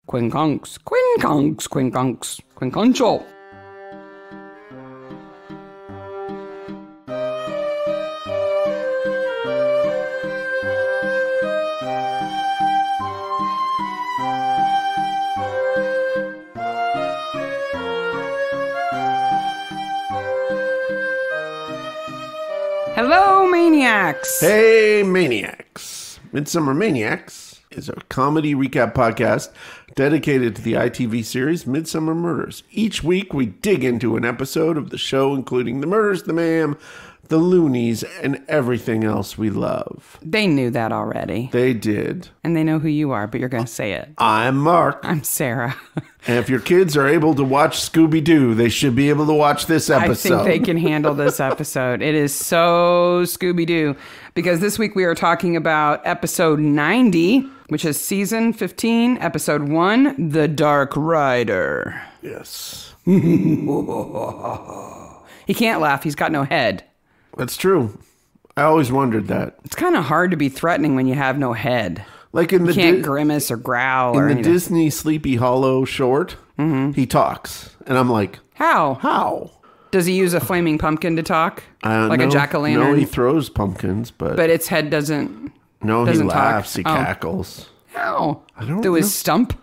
Quinconks, quinconks, quinconks, quinconcho. Hello, Maniacs! Hey, Maniacs! Midsomer Maniacs is a comedy recap podcast dedicated to the ITV series Midsomer Murders. Each week, we dig into an episode of the show, including the murders, the mayhem, the loonies, and everything else we love. They knew that already. They did. And they know who you are, but you're going to say it. I'm Mark. I'm Sarah. And if your kids are able to watch Scooby-Doo, they should be able to watch this episode. I think they can handle this episode. It is so Scooby-Doo. Because this week we are talking about episode 90, which is season 15, episode 1, The Dark Rider. Yes. He can't laugh. He's got no head. That's true. I always wondered that. It's kind of hard to be threatening when you have no head. Like in the you can't grimace or growl or anything. In the Disney Sleepy Hollow short, he talks. And I'm like, How? How? Does he use a flaming pumpkin to talk? Like a jack-o'-lantern? No, he throws pumpkins, but its head doesn't No, he laughs, talk. He cackles. How? I don't Do know. his stump?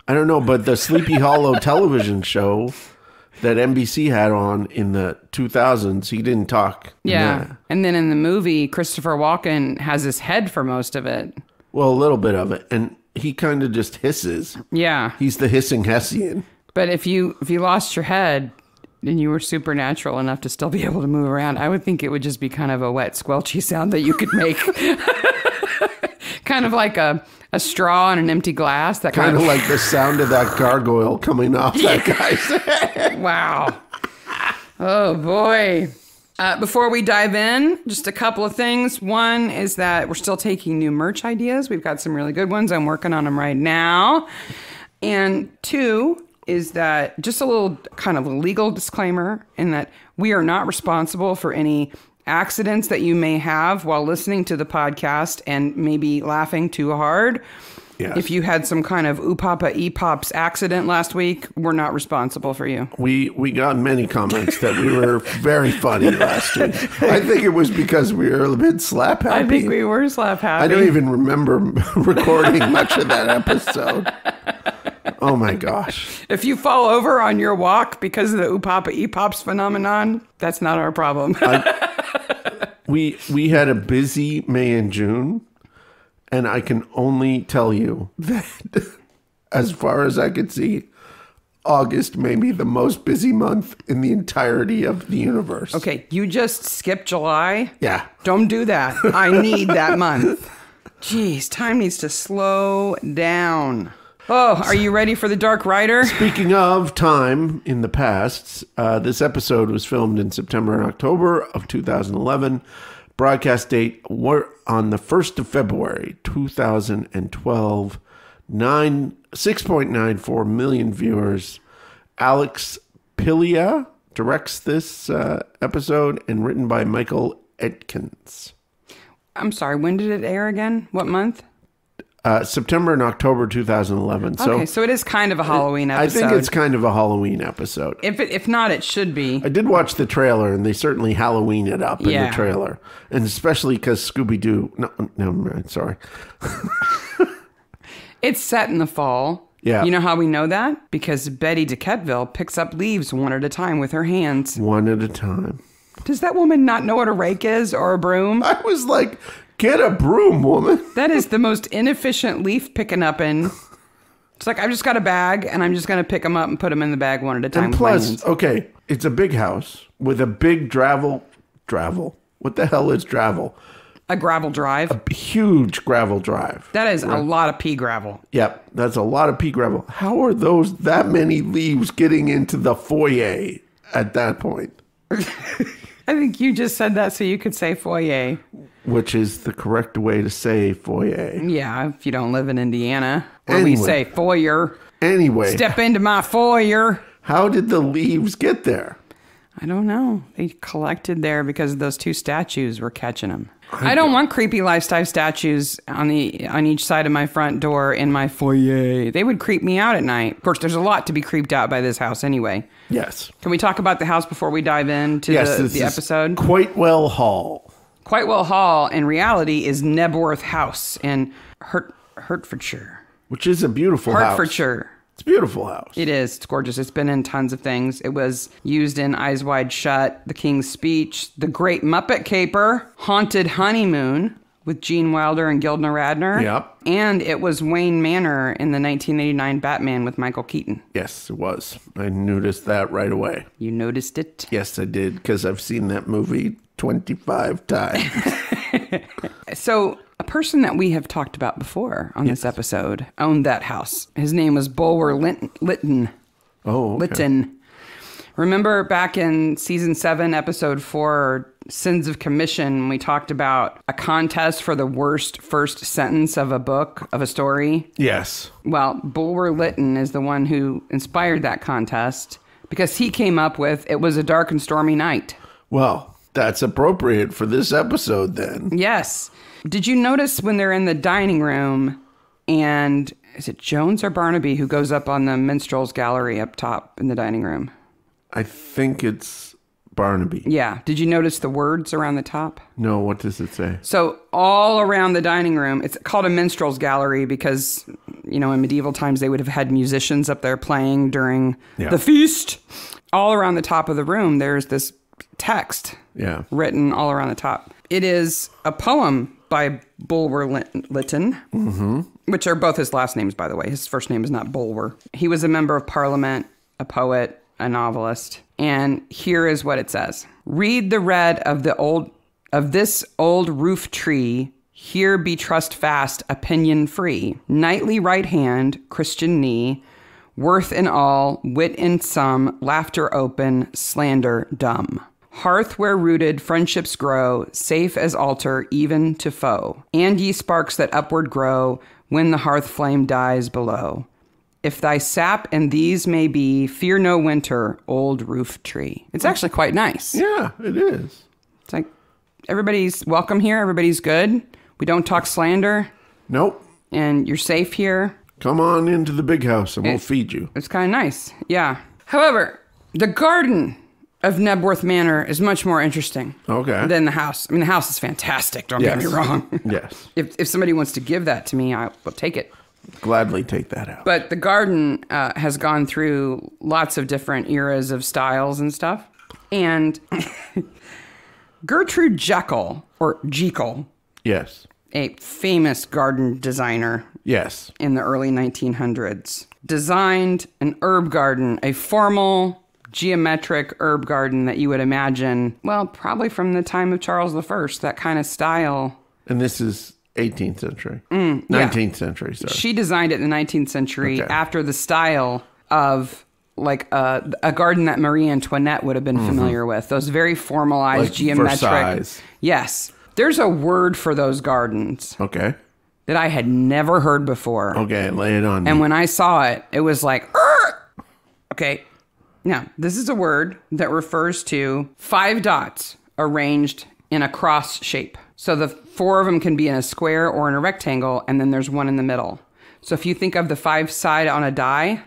I don't know, but the Sleepy Hollow television show that NBC had on in the 2000s, he didn't talk. Yeah. And then in the movie, Christopher Walken has his head for most of it. Well, a little bit of it. And he kind of just hisses. Yeah. He's the hissing Hessian. But if you lost your head and you were supernatural enough to still be able to move around, I would think it would just be kind of a wet, squelchy sound that you could make. Kind of like a straw on an empty glass. That kind of like the sound of that gargoyle coming off that guy's head. Wow. Oh, boy. Before we dive in, just a couple of things. One is that we're still taking new merch ideas. We've got some really good ones. I'm working on them right now. And two is that just a little kind of legal disclaimer in that we are not responsible for any accidents that you may have while listening to the podcast and maybe laughing too hard. Yes. If you had some kind of oopapa epops accident last week, we're not responsible for you. We got many comments that we were very funny last week. I think it was because we were a bit slap happy. I think we were slap happy. I don't even remember recording much of that episode. Oh my gosh. If you fall over on your walk because of the oopapa epops phenomenon, that's not our problem. We had a busy May and June. And I can only tell you that, as far as I could see, August may be the most busy month in the entirety of the universe. Okay, you just skipped July? Yeah. Don't do that. I need that month. Jeez, time needs to slow down. Oh, are you ready for The Dark Rider? Speaking of time in the past, this episode was filmed in September and October of 2011. Broadcast date were on the 1st of February, 2012. 6.94 million viewers. Alex Pilia directs this episode and written by Michael Edkins. I'm sorry, when did it air again? What month? September and October 2011. Okay, so it is kind of a Halloween episode. I think it's kind of a Halloween episode. If not, it should be. I did watch the trailer, and they certainly Halloween it up in the trailer. And especially because Scooby-Doo... No, never mind, sorry. It's set in the fall. Yeah. You know how we know that? Because Betty DeKetville picks up leaves one at a time with her hands. One at a time. Does that woman not know what a rake is or a broom? I was like... Get a broom, woman. That is the most inefficient leaf picking up in. It's like, I've just got a bag, and I'm just going to pick them up and put them in the bag one at a time. And plus, okay, it's a big house with a big Dravel. What the hell is Dravel? A gravel drive. A huge gravel drive. That is a lot of pea gravel. Yep, that's a lot of pea gravel. How are that many leaves getting into the foyer at that point? I think you just said that so you could say foyer. Which is the correct way to say foyer. Yeah, if you don't live in Indiana, where we say foyer. Anyway. Step into my foyer. How did the leaves get there? I don't know. They collected there because those two statues were catching them. I don't want creepy lifestyle statues on each side of my front door in my foyer. They would creep me out at night. Of course, there's a lot to be creeped out by this house anyway. Yes. Can we talk about the house before we dive into the episode? Quitewell Hall. Quitewell Hall, in reality, is Nebworth House in Hertfordshire. Which is a beautiful house. Hertfordshire. It's a beautiful house. It is. It's gorgeous. It's been in tons of things. It was used in Eyes Wide Shut, The King's Speech, The Great Muppet Caper, Haunted Honeymoon with Gene Wilder and Gilda Radner. Yep. And it was Wayne Manor in the 1989 Batman with Michael Keaton. Yes, it was. I noticed that right away. You noticed it? Yes, I did, because I've seen that movie 25 times. So, a person that we have talked about before on this episode owned that house. His name was Bulwer Lytton. Oh, okay. Lytton. Remember back in season 7, episode 4, Sins of Commission, we talked about a contest for the worst first sentence of a book, of a story? Yes. Well, Bulwer Lytton is the one who inspired that contest because he came up with, "It was a dark and stormy night." Well, that's appropriate for this episode then. Yes. Did you notice when they're in the dining room and is it Jones or Barnaby who goes up on the minstrel's gallery up top in the dining room? I think it's Barnaby. Yeah. Did you notice the words around the top? No, what does it say? So all around the dining room, it's called a minstrel's gallery because, in medieval times they would have had musicians up there playing during the feast. All around the top of the room, there's this text written all around the top. It is a poem by Bulwer Lytton, which are both his last names, by the way. His first name is not Bulwer. He was a member of Parliament, a poet, a novelist. And here is what it says. "Read the red of this old roof tree. Here be trust fast, opinion free. Knightly right hand, Christian knee. Worth in all, wit in some, laughter open, slander dumb. Hearth where rooted friendships grow, safe as altar even to foe. And ye sparks that upward grow, when the hearth flame dies below. If thy sap and these may be, fear no winter, old roof tree." It's actually quite nice. Yeah, it is. It's like, everybody's welcome here. Everybody's good. We don't talk slander. Nope. And you're safe here. Come on into the big house and we'll feed you. It's kind of nice. Yeah. However, the garden of Nebworth Manor is much more interesting than the house. I mean, the house is fantastic. Don't get me wrong. Yes. If somebody wants to give that to me, I will take it. Gladly take that out. But the garden has gone through lots of different eras of styles and stuff. And Gertrude Jekyll, or Jekyll. Yes. A famous garden designer. Yes. In the early 1900s. Designed an herb garden, a formal geometric herb garden that you would imagine, well, probably from the time of Charles I, that kind of style. And this is 18th century. 19th century, sorry. She designed it in the 19th century after the style of like a garden that Marie Antoinette would have been familiar with. Those very formalized, like geometric. Versailles. Yes. There's a word for those gardens. Okay. That I had never heard before. Okay, lay it on me. And when I saw it, it was like, "Arr!" Okay. Now, this is a word that refers to 5 dots arranged in a cross shape. So the 4 of them can be in a square or in a rectangle, and then there's one in the middle. So if you think of the 5 side on a die,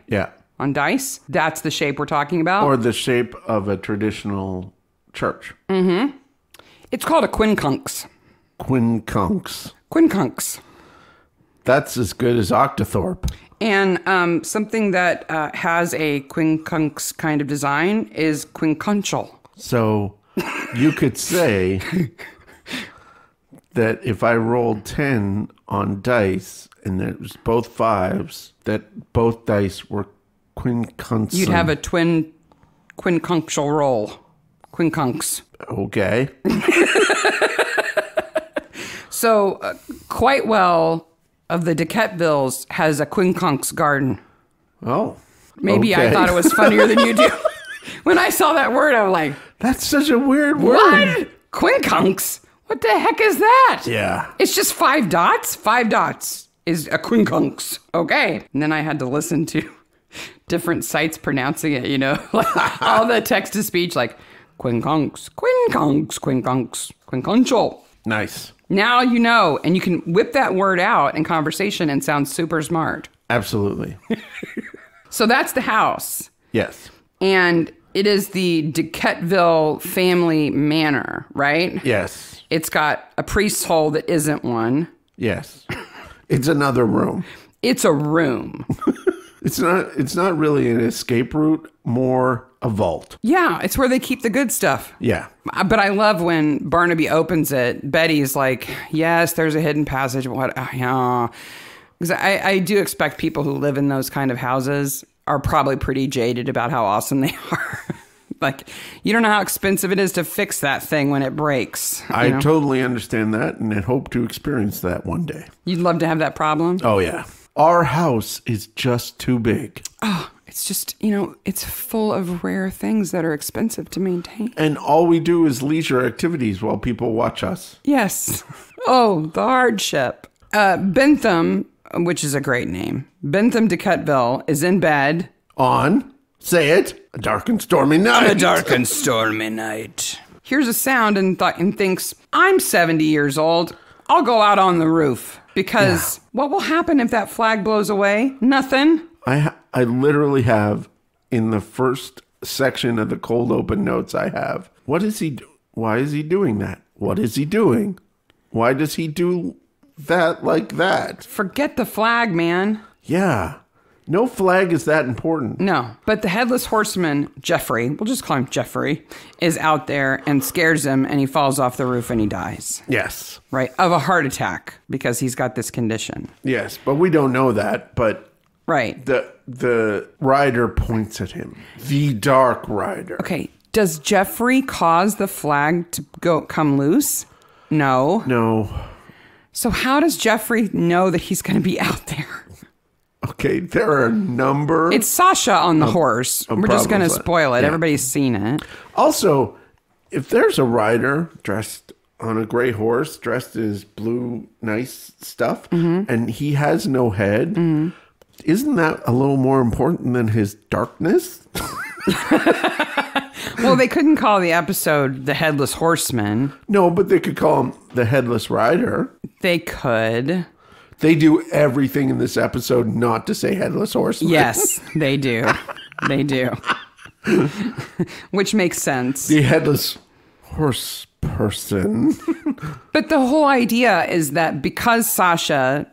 on dice, that's the shape we're talking about. Or the shape of a traditional church. Mm-hmm. It's called a quincunx. Quincunx. That's as good as octothorpe. And something that has a quincunx kind of design is quincunchal. So you could say that if I rolled 10 on dice and it was both 5s, that both dice were quincunx. You'd have a quincunxal roll. Quincunx. Okay. So quite well of the Decatvilles has a quincunx garden. Oh. Maybe I thought it was funnier than you do. When I saw that word, I was like, that's such a weird word. What? Quincunx? What the heck is that? Yeah. It's just 5 dots? 5 dots is a quincunx. Okay. And then I had to listen to different sites pronouncing it, like all the text to speech, like quincunx, quincunx, quincunx, quincunchal. Nice. Now you know, and you can whip that word out in conversation and sound super smart. Absolutely. So that's the house. Yes. And it is the Duquetteville family manor, right? Yes. It's got a priest's hole that isn't one. Yes. It's another room. It's a room. It's not really an escape route, more a vault. Yeah, it's where they keep the good stuff. Yeah. But I love when Barnaby opens it. Betty's like, yes, there's a hidden passage. What? Yeah. Because I do expect people who live in those kind of houses are probably pretty jaded about how awesome they are. Like, you don't know how expensive it is to fix that thing when it breaks. I totally understand that, and I hope to experience that one day. You'd love to have that problem? Oh, yeah. Our house is just too big. Oh, it's just, it's full of rare things that are expensive to maintain. And all we do is leisure activities while people watch us. Yes. Oh, the hardship. Bentham, which is a great name. Bentham Duquetteville is in bed. Say it, a dark and stormy night. A dark and stormy night. Hears a sound and thinks, I'm 70 years old. I'll go out on the roof. Because what will happen if that flag blows away? Nothing. I literally have, in the first section of the cold open notes I have, what is he do? Why is he doing that? What is he doing? Why does he do that like that? Forget the flag, man. Yeah. No flag is that important. No, but the Headless Horseman, Jeffrey, we'll just call him Jeffrey, is out there and scares him, and he falls off the roof and he dies. Yes. Right, of a heart attack, because he's got this condition. Yes, but we don't know that, but right. The rider points at him. The Dark Rider. Okay, does Jeffrey cause the flag to come loose? No. No. So how does Jeffrey know that he's going to be out there? Okay, there are a number. It's Sasha on the horse. We're just going to spoil it. Yeah. Everybody's seen it. Also, if there's a rider dressed on a gray horse, dressed in his blue, nice stuff, and he has no head, isn't that a little more important than his darkness? Well, they couldn't call the episode The Headless Horseman. No, but they could call him The Headless Rider. They could. They do everything in this episode not to say Headless Horseman. Yes, they do. They do. Which makes sense. The Headless Horse person. But the whole idea is that because Sasha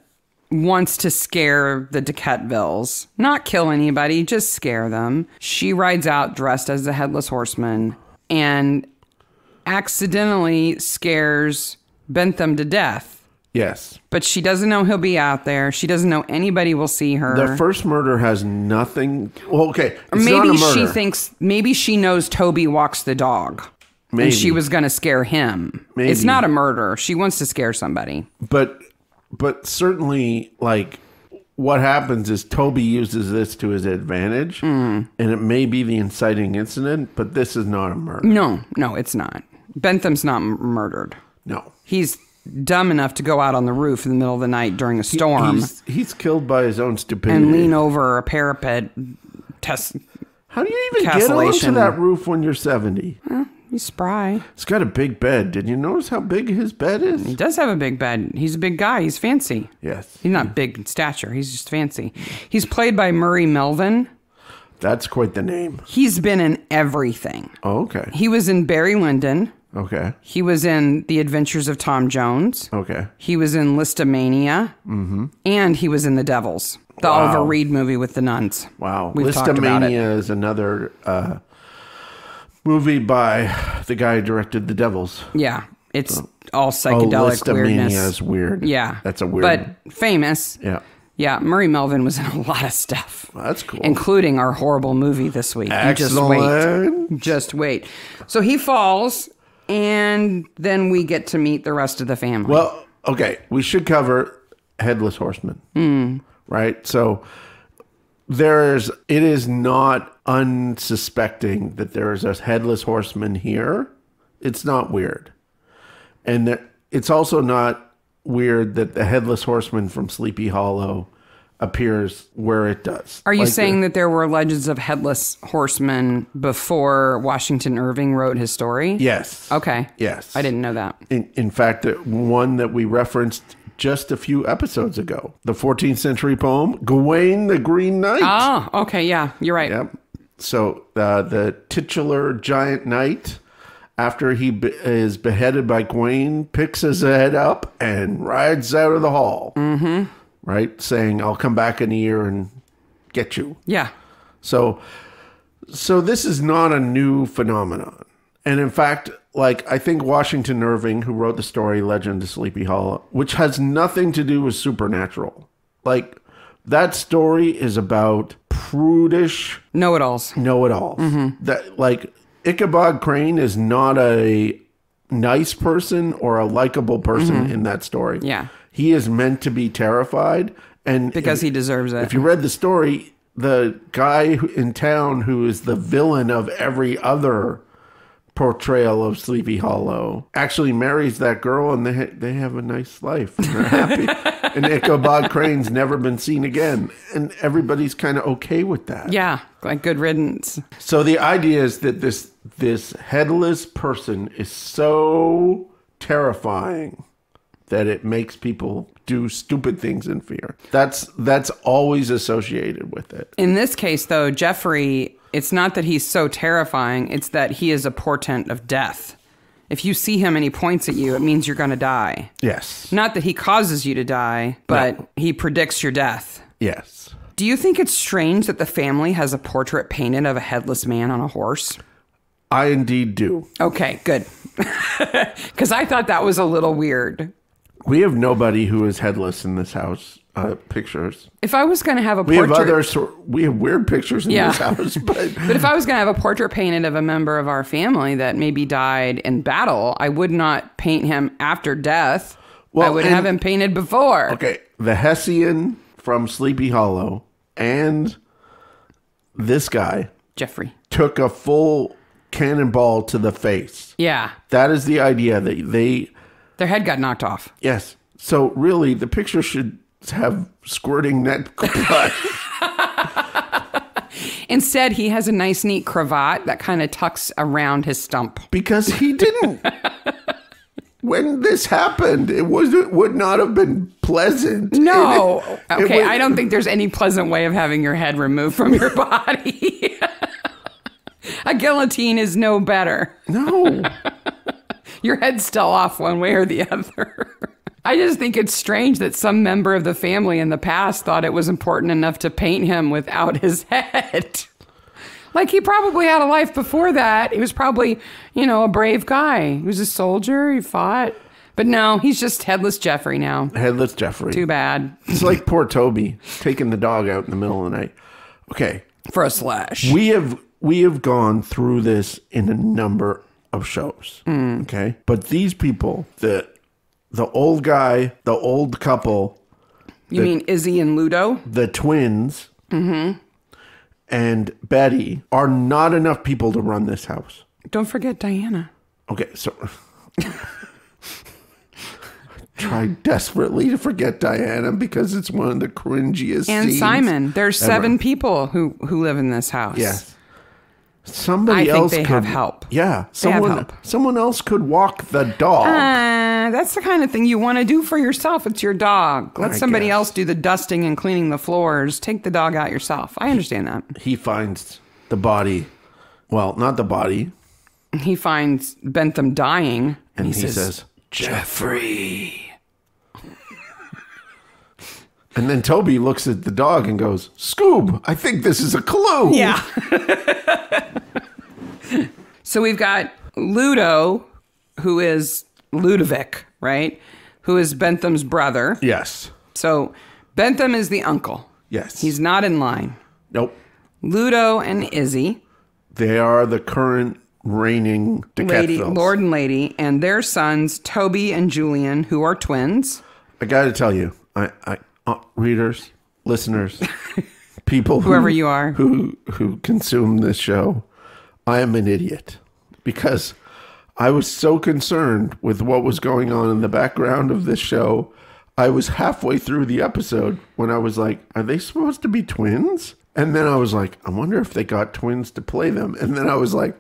wants to scare the Duquettevilles, not kill anybody, just scare them, she rides out dressed as the Headless Horseman and accidentally scares Bentham to death. Yes. But she doesn't know he'll be out there. She doesn't know anybody will see her. The first murder has nothing... Well, okay, it's or maybe not a murder. She thinks... Maybe she knows Toby walks the dog. Maybe. And she was going to scare him. Maybe. It's not a murder. She wants to scare somebody. But certainly, like, what happens is Toby uses this to his advantage, and it may be the inciting incident, but this is not a murder. No, it's not. Bentham's not murdered. No. He's dumb enough to go out on the roof in the middle of the night during a storm. He's killed by his own stupidity. And lean over a parapet. How do you even get onto that roof when you're 70? He's spry. He's got a big bed. Did you notice how big his bed is? He does have a big bed. He's a big guy. He's fancy. Yes. He's not big in stature. He's just fancy. He's played by Murray Melvin. That's quite the name. He's been in everything. Oh, okay. He was in Barry Lyndon. Okay. He was in The Adventures of Tom Jones. Okay. He was in Listomania. Mm-hmm. And he was in The Devils, the Oliver Reed movie with the nuns. Wow. We've talked about it. Listomania is another movie by the guy who directed The Devils. Yeah. It's all psychedelic weirdness. Listomania is weird. Yeah. That's a weird But famous. Yeah. Yeah, Murray Melvin was in a lot of stuff. Well, that's cool. Including our horrible movie this week. Excellent. Just wait. So he falls, and then we get to meet the rest of the family. Well, okay. We should cover Headless Horsemen. Right? So it is not unsuspecting that there is a Headless Horseman here. It's not weird. And it's also not weird that the Headless Horseman from Sleepy Hollow appears where it does. Are you saying that there were legends of Headless Horsemen before Washington Irving wrote his story? Yes. Okay. Yes. I didn't know that. In fact, one that we referenced just a few episodes ago, the 14th century poem, Gawain the Green Knight. Oh, okay. Yeah, you're right. Yep. So the titular giant knight, after he is beheaded by Gawain, picks his head up and rides out of the hall. Mm-hmm. Right? Saying, I'll come back in a year and get you. Yeah. So this is not a new phenomenon. And in fact, like, I think Washington Irving, who wrote the story Legend of Sleepy Hollow, which has nothing to do with supernatural. Like, that story is about prudish know-it-alls. Mm-hmm. That, like, Ichabod Crane is not a nice person or a likable person in that story. Yeah. He is meant to be terrified. And because he deserves it. If you read the story, the guy in town who is the villain of every other portrayal of Sleepy Hollow actually marries that girl, and they have a nice life and they're happy. And Ichabod Crane's never been seen again, and everybody's kind of okay with that. Yeah, like good riddance. So the idea is that this headless person is so terrifying that it makes people do stupid things in fear. That's always associated with it. In this case, though, Jeffrey, it's not that he's so terrifying, it's that he is a portent of death. If you see him and he points at you, it means you're going to die. Yes. Not that he causes you to die, but he predicts your death. Yes. Do you think it's strange that the family has a portrait painted of a headless man on a horse? I indeed do. Okay, good. Because I thought that was a little weird. We have nobody who is headless in this house. Pictures. If I was going to have a portrait... We have weird pictures in this house. But if I was going to have a portrait painted of a member of our family that maybe died in battle, I would not paint him after death. Well, I would have him painted before. Okay, the Hessian from Sleepy Hollow and this guy... Jeffrey. ...took a full cannonball to the face. Yeah. That is the idea that they... Their head got knocked off. Yes. So really, the picture should have squirting net blood. Instead, he has a nice, neat cravat that kind of tucks around his stump. Because he didn't. When this happened, it would not have been pleasant. No. Okay, I don't think there's any pleasant way of having your head removed from your body. A guillotine is no better. No. Your head's still off one way or the other. I just think it's strange that some member of the family in the past thought it was important enough to paint him without his head. Like, he probably had a life before that. He was probably, a brave guy. He was a soldier. He fought. But no, he's just Headless Jeffrey now. Headless Jeffrey. Too bad. It's like poor Toby taking the dog out in the middle of the night. Okay. For a slash. We have gone through this in a number of shows. Okay. But these people, the old guy, the old couple. You mean Izzy and Ludo? The twins. Mm-hmm. And Betty are not enough people to run this house. Don't forget Diana. Okay, so try desperately to forget Diana because it's one of the cringiest and scenes Simon. There's ever. 7 people who live in this house. Yes. Somebody else think they have help. Yeah. They have help. Someone else could walk the dog. That's the kind of thing you want to do for yourself. It's your dog. Let somebody else do the dusting and cleaning the floors. Take the dog out yourself. I understand that. He finds the body. Well, not the body. He finds Bentham dying. And he says, Jeffrey. And then Toby looks at the dog and goes, Scoob, I think this is a clue. Yeah. So we've got Ludo, who is Ludovic, right? Who is Bentham's brother. Yes. So Bentham is the uncle. Yes. He's not in line. Nope. Ludo and Izzy. They are the current reigning DeKetvilles. Lord and Lady, and their sons, Toby and Julian, who are twins. I got to tell you, readers, listeners, people whoever you are who consume this show, I am an idiot because I was so concerned with what was going on in the background of this show. I was halfway through the episode when I was like, are they supposed to be twins? And then I was like, I wonder if they got twins to play them. And then I was like,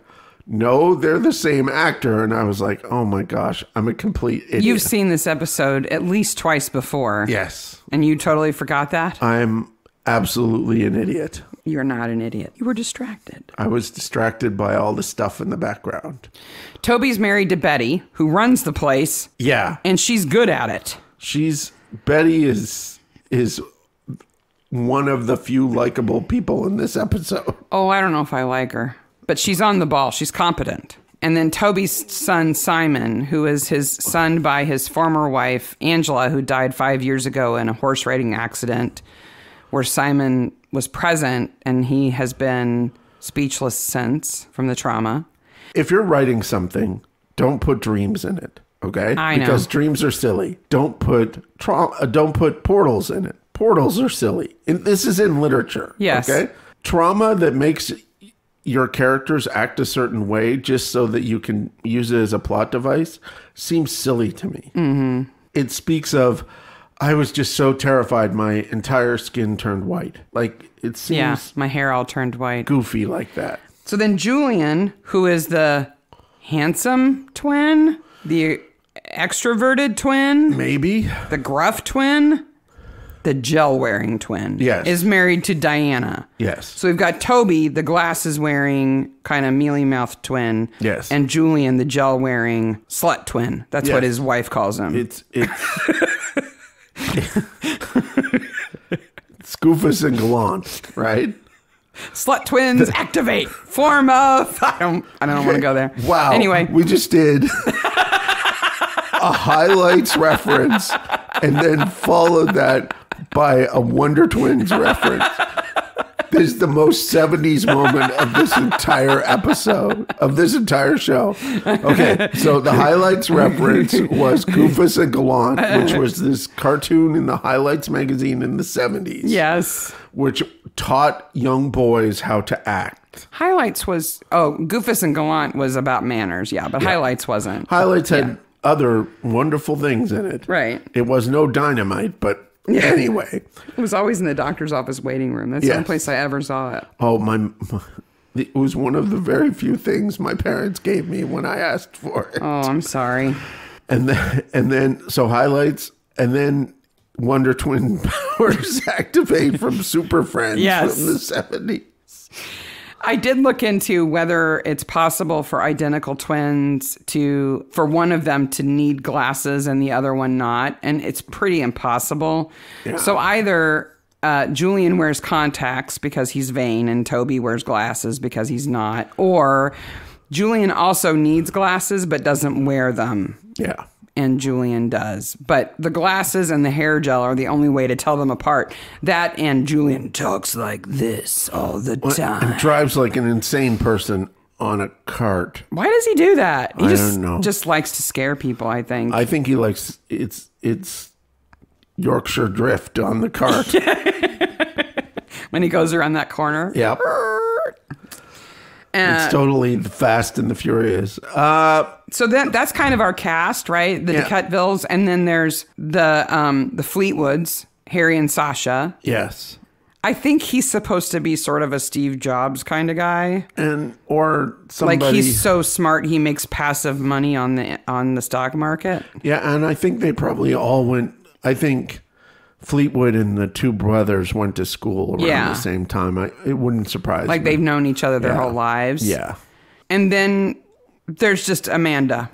no, they're the same actor. And I was like, oh my gosh, I'm a complete idiot. You've seen this episode at least twice before. Yes. And you totally forgot that? I'm absolutely an idiot. You're not an idiot. You were distracted. I was distracted by all the stuff in the background. Toby's married to Betty, who runs the place. Yeah. And she's good at it. Betty is one of the few likable people in this episode. Oh, I don't know if I like her. But she's on the ball. She's competent. And then Toby's son, Simon, who is his son by his former wife, Angela, who died 5 years ago in a horse riding accident where Simon was present, and he has been speechless since from the trauma. If you're writing something, don't put dreams in it, okay? I know. Because dreams are silly. Don't put portals in it. Portals are silly. And this is in literature, yes. Okay? Trauma that makes your characters act a certain way just so that you can use it as a plot device seems silly to me. Mm-hmm. It speaks of, I was just so terrified my entire skin turned white. Like, it seems my hair all turned white. goofy like that. So then Julian, who is the handsome twin, the extroverted twin, Maybe. the gruff twin, the gel-wearing twin, Yes. is married to Diana. Yes. So we've got Toby, the glasses-wearing, kind of mealy-mouthed twin. Yes. And Julian, the gel-wearing slut twin. That's what Yes. his wife calls him. It's Scoofus and Gallant, right? Slut twins activate. Form of... I don't want to go there. Wow. Anyway. We just did a highlights reference and then followed that by a Wonder Twins reference. This is the most 70s moment of this entire episode, of this entire show. Okay, so the highlights reference was Goofus and Gallant, which was this cartoon in the Highlights magazine in the 70s. Yes. Which taught young boys how to act. Highlights was... Oh, Goofus and Gallant was about manners, but Highlights wasn't. Highlights had other wonderful things in it. Right. It was no dynamite, but anyway. It was always in the doctor's office waiting room. That's the only place I ever saw it. Oh, it was one of the very few things my parents gave me when I asked for it. Oh, I'm sorry. And then so Highlights, and then Wonder Twin powers activate from Super Friends from the 70s. I did look into whether it's possible for identical twins for one of them to need glasses and the other one not. And it's pretty impossible. Yeah. So either Julian wears contacts because he's vain and Toby wears glasses because he's not. Or Julian also needs glasses but doesn't wear them. Yeah. And Julian does. But the glasses and the hair gel are the only way to tell them apart. That and Julian talks like this all the time. And drives like an insane person on a cart. Why does he do that? He don't know. Just likes to scare people, I think. I think he likes... It's Yorkshire Drift on the cart. When he goes around that corner. Yep. It's totally the Fast and the Furious. So that's kind of our cast, right? The DeCutvilles, and then there's the Fleetwoods, Harry and Sasha. Yes. I think he's supposed to be sort of a Steve Jobs kind of guy, or somebody like he's so smart he makes passive money on the stock market. Yeah, and I think they probably all went. I think Fleetwood and the two brothers went to school around the same time. It wouldn't surprise me. Like they've known each other their whole lives. Yeah. And then there's just Amanda,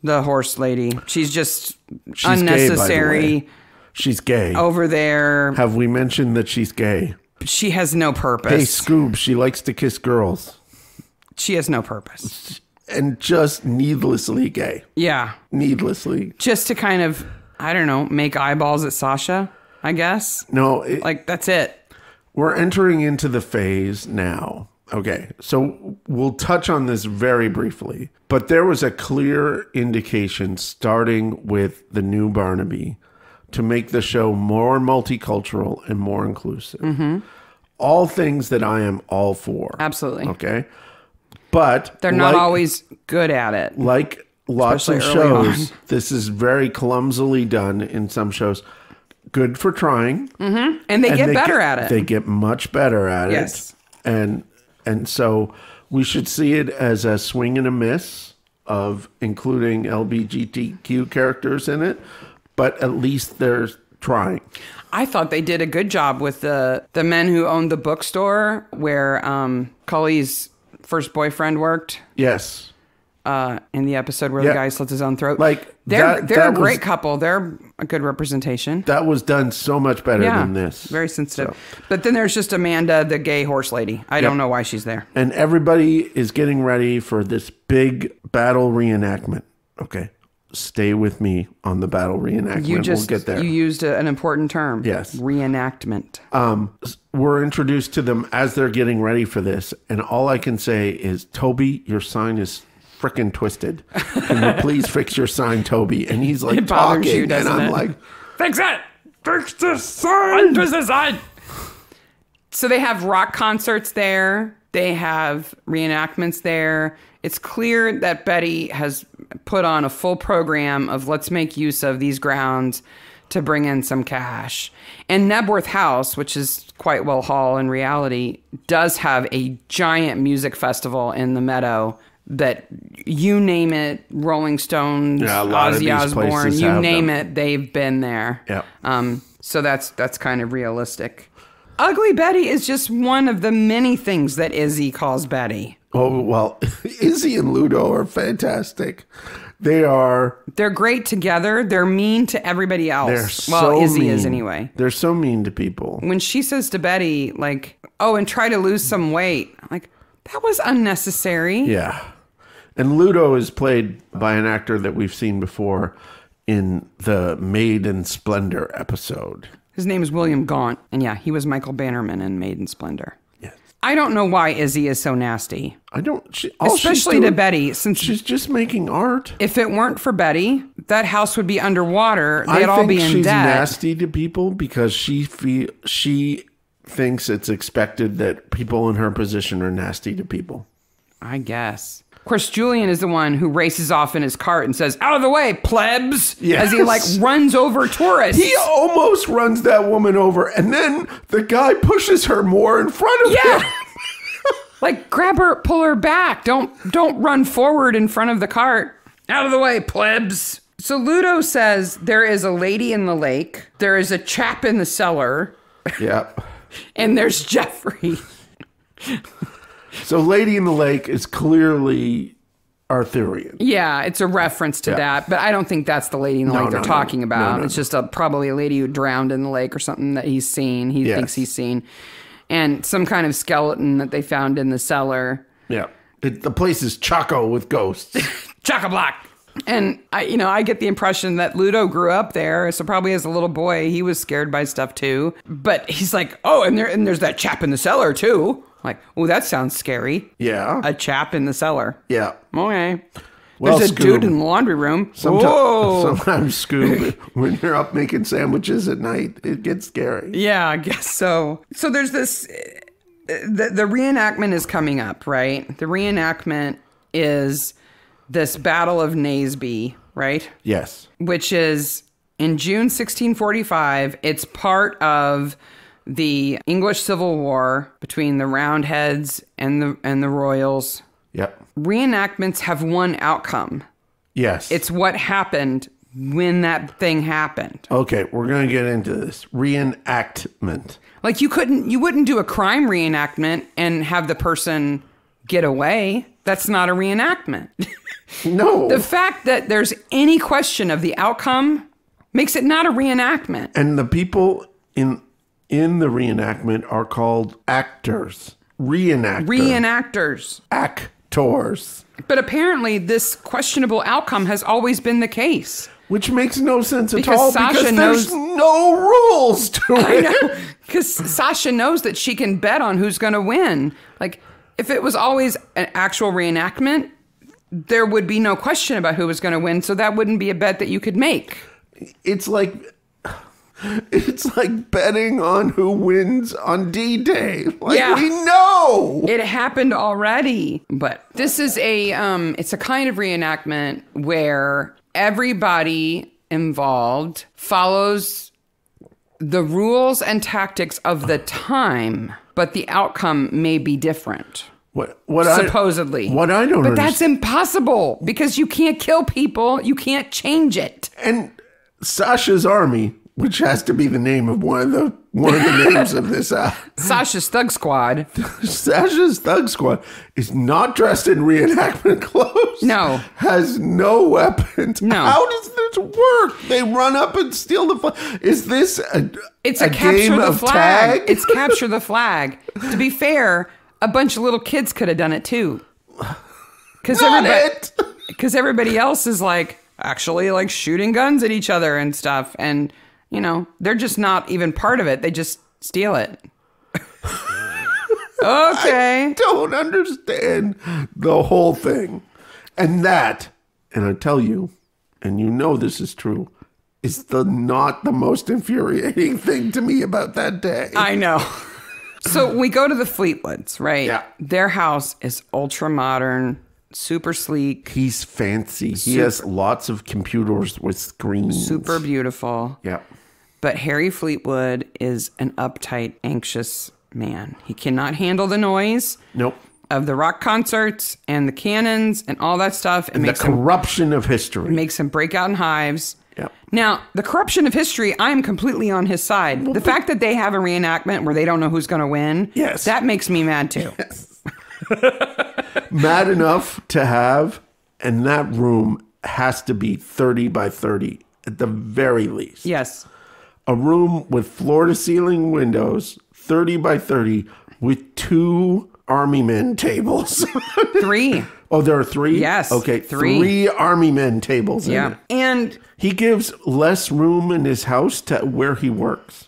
the horse lady. She's unnecessary. Gay, by the way. She's gay. Over there. Have we mentioned that she's gay? She has no purpose. Hey, Scoob, she likes to kiss girls. She has no purpose. And just needlessly gay. Yeah. Needlessly. Just to kind of... I don't know, make eyeballs at Sasha, I guess. No. That's it. We're entering into the phase now. Okay, so we'll touch on this very briefly. But there was a clear indication starting with the new Barnaby to make the show more multicultural and more inclusive. Mm-hmm. All things that I am all for. Absolutely. Okay? But... they're not always good at it. Like lots of Especially early shows, on. this is very clumsily done in some shows. Good for trying. Mm-hmm. And they get better at it. They get much better at Yes. it. And so we should see it as a swing and a miss of including LGBTQ characters in it, but at least they're trying. I thought they did a good job with the men who owned the bookstore where Cully's first boyfriend worked. Yes. In the episode where the guy slits his own throat. Like they're a was, great couple. They're a good representation. That was done so much better than this. Very sensitive. So. But then there's just Amanda, the gay horse lady. I don't know why she's there. And everybody is getting ready for this big battle reenactment. Okay. Stay with me on the battle reenactment. We'll get there. You used an important term. Yes. Reenactment. We're introduced to them as they're getting ready for this. And all I can say is, Toby, your sign is freaking twisted. Can you please fix your sign, Toby? And he's like talking, and I'm like, fix it! Fix the sign! Untwist the sign! So they have rock concerts there. They have reenactments there. It's clear that Betty has put on a full program of let's make use of these grounds to bring in some cash. And Nebworth House, which is quite well Hall in reality, does have a giant music festival in the meadow that you name it, Rolling Stones, Ozzy Osbourne, you name it, they've been there. Yeah. So that's kind of realistic. Ugly Betty is just one of the many things that Izzy calls Betty. Oh, well, Izzy and Ludo are fantastic. They're great together. They're mean to everybody else. Izzy is anyway. They're so mean to people. When she says to Betty, like, oh, and try to lose some weight, I'm like, that was unnecessary. Yeah. And Ludo is played by an actor that we've seen before in the Maid in Splendor episode. His name is William Gaunt. And yeah, he was Michael Bannerman in Maid in Splendor. Yes. I don't know why Izzy is so nasty. I don't... Especially to Betty, since... She's just making art. If it weren't for Betty, that house would be underwater. They'd all be in debt. I think she's nasty to people because she thinks it's expected that people in her position are nasty to people. I guess. Of course, Julian is the one who races off in his cart and says, out of the way, plebs, yes. As he runs over tourists. He almost runs that woman over, and then the guy pushes her more in front of him. Grab her, pull her back. Don't run forward in front of the cart. Out of the way, plebs. So Ludo says there is a lady in the lake. There is a chap in the cellar. Yep. And there's Jeffrey. So Lady in the Lake is clearly Arthurian. Yeah, it's a reference to that, but I don't think that's the lady in the lake they're talking about. It's just probably a lady who drowned in the lake or something that he's seen. He thinks he's seen. And some kind of skeleton that they found in the cellar. Yeah. The place is choco with ghosts. Chock-a-block. And I get the impression that Ludo grew up there, so probably as a little boy he was scared by stuff too. But he's like, oh, and there's that chap in the cellar too. Like, oh, that sounds scary. Yeah. A chap in the cellar. Yeah. Okay. Well, there's a dude in the laundry room. Sometimes, Scoob, when you're up making sandwiches at night, it gets scary. Yeah, I guess so. So there's this, the reenactment is coming up, right? The reenactment is this Battle of Naseby, right? Yes. Which is in June 1645. It's part of the English Civil War between the Roundheads and the Royals. Yep. Reenactments have one outcome. Yes. It's what happened when that thing happened. Okay, we're going to get into this. Reenactment. Like you wouldn't do a crime reenactment and have the person get away. That's not a reenactment. No. The fact that there's any question of the outcome makes it not a reenactment. And the people in the reenactment are called actors. Reenactors. Actors. But apparently this questionable outcome has always been the case. Which makes no sense at Because all Sasha because there's no rules to it. I know. Because Sasha knows that she can bet on who's going to win. Like, if it was always an actual reenactment, there would be no question about who was going to win, so that wouldn't be a bet that you could make. It's like It's like betting on who wins on D-Day. Like, Yeah. we know. It happened already. But this is it's a kind of reenactment where everybody involved follows the rules and tactics of the time, but the outcome may be different. Supposedly. What I don't But that's impossible because you can't kill people. You can't change it. And Sasha's army, which has to be the name of one of the names of this Sasha's Thug Squad. Sasha's Thug Squad is not dressed in reenactment clothes. No. Has no weapons. No. How does this work? They run up and steal the flag. Is this It's a a capture game the of flag. tag? It's capture the flag. To be fair, a bunch of little kids could have done it too. Because everybody else is like actually like shooting guns at each other and stuff. And, you know, they're just not even part of it. They just steal it. Okay. I don't understand the whole thing. And I tell you, and you know this is true, is not the most infuriating thing to me about that day. I know. So we go to the Fleetwoods, right? Yeah. Their house is ultra modern, super sleek. He's fancy. He has lots of computers with screens. Super beautiful. Yeah. But Harry Fleetwood is an uptight, anxious man. He cannot handle the noise. Nope. Of the rock concerts and the cannons and all that stuff. And the corruption of history. It makes him break out in hives. Yep. Now, the corruption of history, I'm completely on his side. The fact that they have a reenactment where they don't know who's going to win, yes, that makes me mad too. Yes. Mad enough to have, and that room has to be 30 by 30 at the very least. Yes. A room with floor-to-ceiling windows, 30 by 30, with 2 army men tables. 3. Oh, there are 3? Yes. Okay, 3. 3 army men tables. Yeah. In it. And he gives less room in his house to where he works.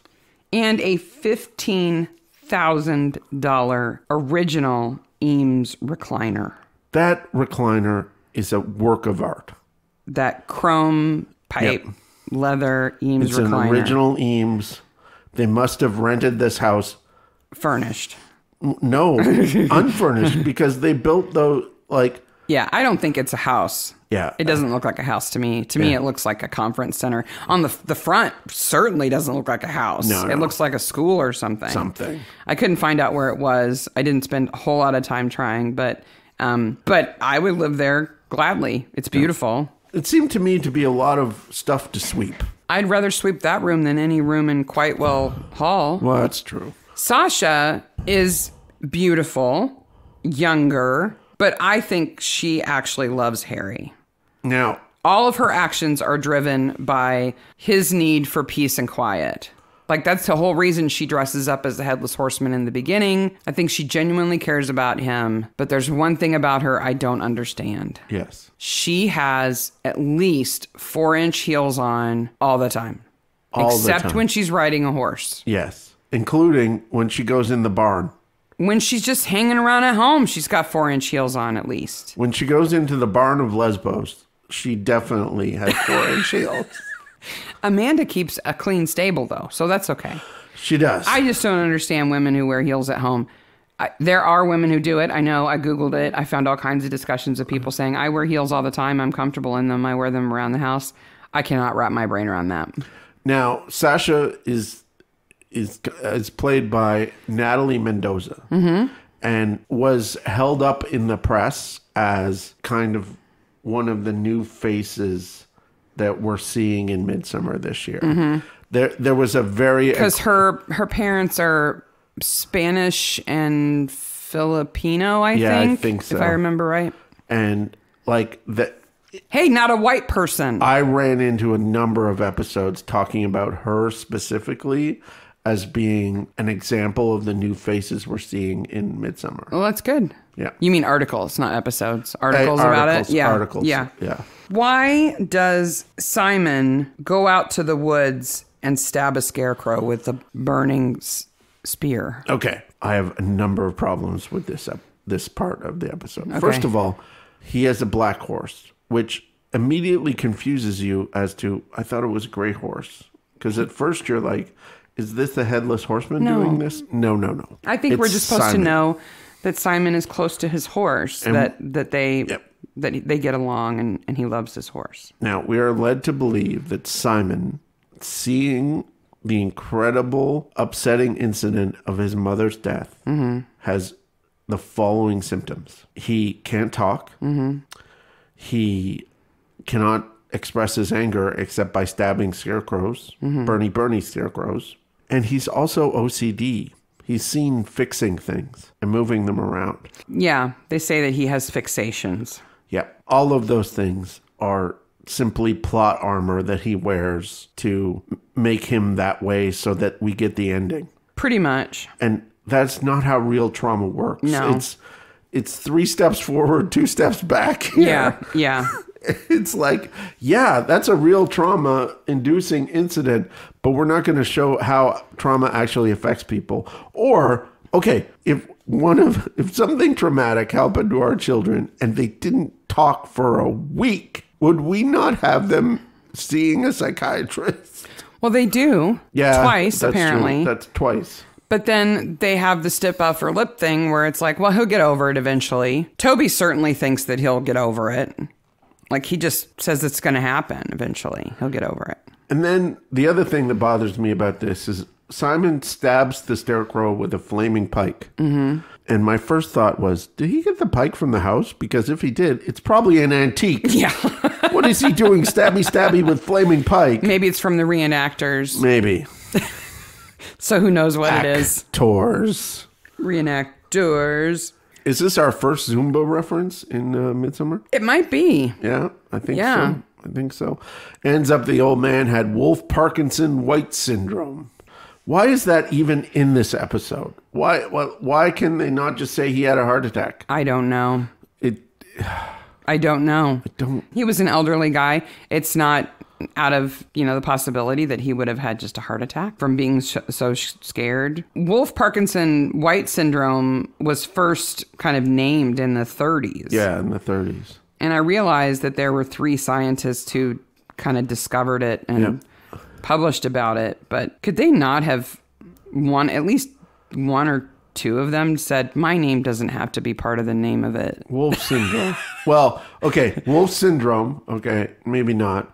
And a $15,000 original Eames recliner. That recliner is a work of art. That chrome pipe, leather Eames it's recliner. It's an original Eames. They must have rented this house. Furnished. No, unfurnished, because they built those, like... Yeah, I don't think it's a house. Yeah. It doesn't look like a house to me. To me, it looks like a conference center. On the front, certainly doesn't look like a house. No. It looks like a school or something. I couldn't find out where it was. I didn't spend a whole lot of time trying, but I would live there gladly. It's beautiful. It seemed to me to be a lot of stuff to sweep. I'd rather sweep that room than any room in Quitewell Hall. Well, that's true. Sasha is beautiful, younger, but I think she actually loves Harry. Now, all of her actions are driven by his need for peace and quiet. Like, that's the whole reason she dresses up as the Headless Horseman in the beginning. I think she genuinely cares about him, but there's one thing about her I don't understand. Yes. She has at least 4-inch heels on all the time. Except when she's riding a horse. Yes. Including when she goes in the barn. When she's just hanging around at home, she's got 4-inch heels on at least. When she goes into the barn of Lesbos, she definitely has 4-inch heels. Amanda keeps a clean stable, though, so that's okay. She does. I just don't understand women who wear heels at home. There are women who do it. I know. I Googled it. I found all kinds of discussions of people saying, I wear heels all the time. I'm comfortable in them. I wear them around the house. I cannot wrap my brain around that. Now, Sasha is played by Natalie Mendoza, and was held up in the press as kind of one of the new faces that we're seeing in Midsomer this year. There was a very... Because her parents are Spanish and Filipino, I think. Yeah, I think so. If I remember right. And like that... Hey, not a white person. I ran into a number of episodes talking about her specifically as being an example of the new faces we're seeing in Midsomer. Well, that's good. Yeah. You mean articles, not episodes. Articles about it? Yeah. Articles. Yeah. Yeah. Why does Simon go out to the woods and stab a scarecrow with a burning spear? Okay. I have a number of problems with this part of the episode. Okay. First of all, he has a black horse, which immediately confuses you as to, I thought it was a gray horse. Because at first you're like, is this the Headless Horseman doing this? No. I think we're just supposed to know that Simon is close to his horse, and that they get along, and he loves his horse. Now, we are led to believe that Simon, seeing the incredible, upsetting incident of his mother's death, has the following symptoms. He can't talk. He cannot express his anger except by stabbing scarecrows, Bernie scarecrows. And he's also OCD. He's seen fixing things and moving them around. Yeah, they say that he has fixations. Yeah, all of those things are simply plot armor that he wears to make him that way so that we get the ending. Pretty much. And that's not how real trauma works. No. It's 3 steps forward, 2 steps back here. Yeah. It's like, yeah, that's a real trauma-inducing incident, but we're not going to show how trauma actually affects people. Or, okay, if something traumatic happened to our children and they didn't talk for a week, would we not have them seeing a psychiatrist? Well, they do. Yeah, twice, that's apparently. True. That's twice. But then they have the stiff upper lip thing where it's like, well, he'll get over it eventually. Toby certainly thinks that he'll get over it. Like, he just says it's going to happen eventually. He'll get over it. And then the other thing that bothers me about this is Simon stabs the scarecrow with a flaming pike. And my first thought was, did he get the pike from the house? Because if he did, it's probably an antique. Yeah. What is he doing? Stabby with flaming pike. Maybe it's from the reenactors. Maybe. So who knows what it is. Actors. Reenactors. Is this our first Zumba reference in Midsomer? It might be. Yeah, I think so. I think so. Ends up the old man had Wolf Parkinson White syndrome. Why is that even in this episode? Why can they not just say he had a heart attack? I don't know. I don't know. He was an elderly guy. It's not out of, the possibility that he would have had just a heart attack from being so scared. Wolf Parkinson White syndrome was first kind of named in the 30s. Yeah, in the 30s. And I realized that there were 3 scientists who kind of discovered it and published about it. But could they not have at least 1 or 2 of them said, my name doesn't have to be part of the name of it? Wolf syndrome. Well, okay, Wolf syndrome. Okay, maybe not.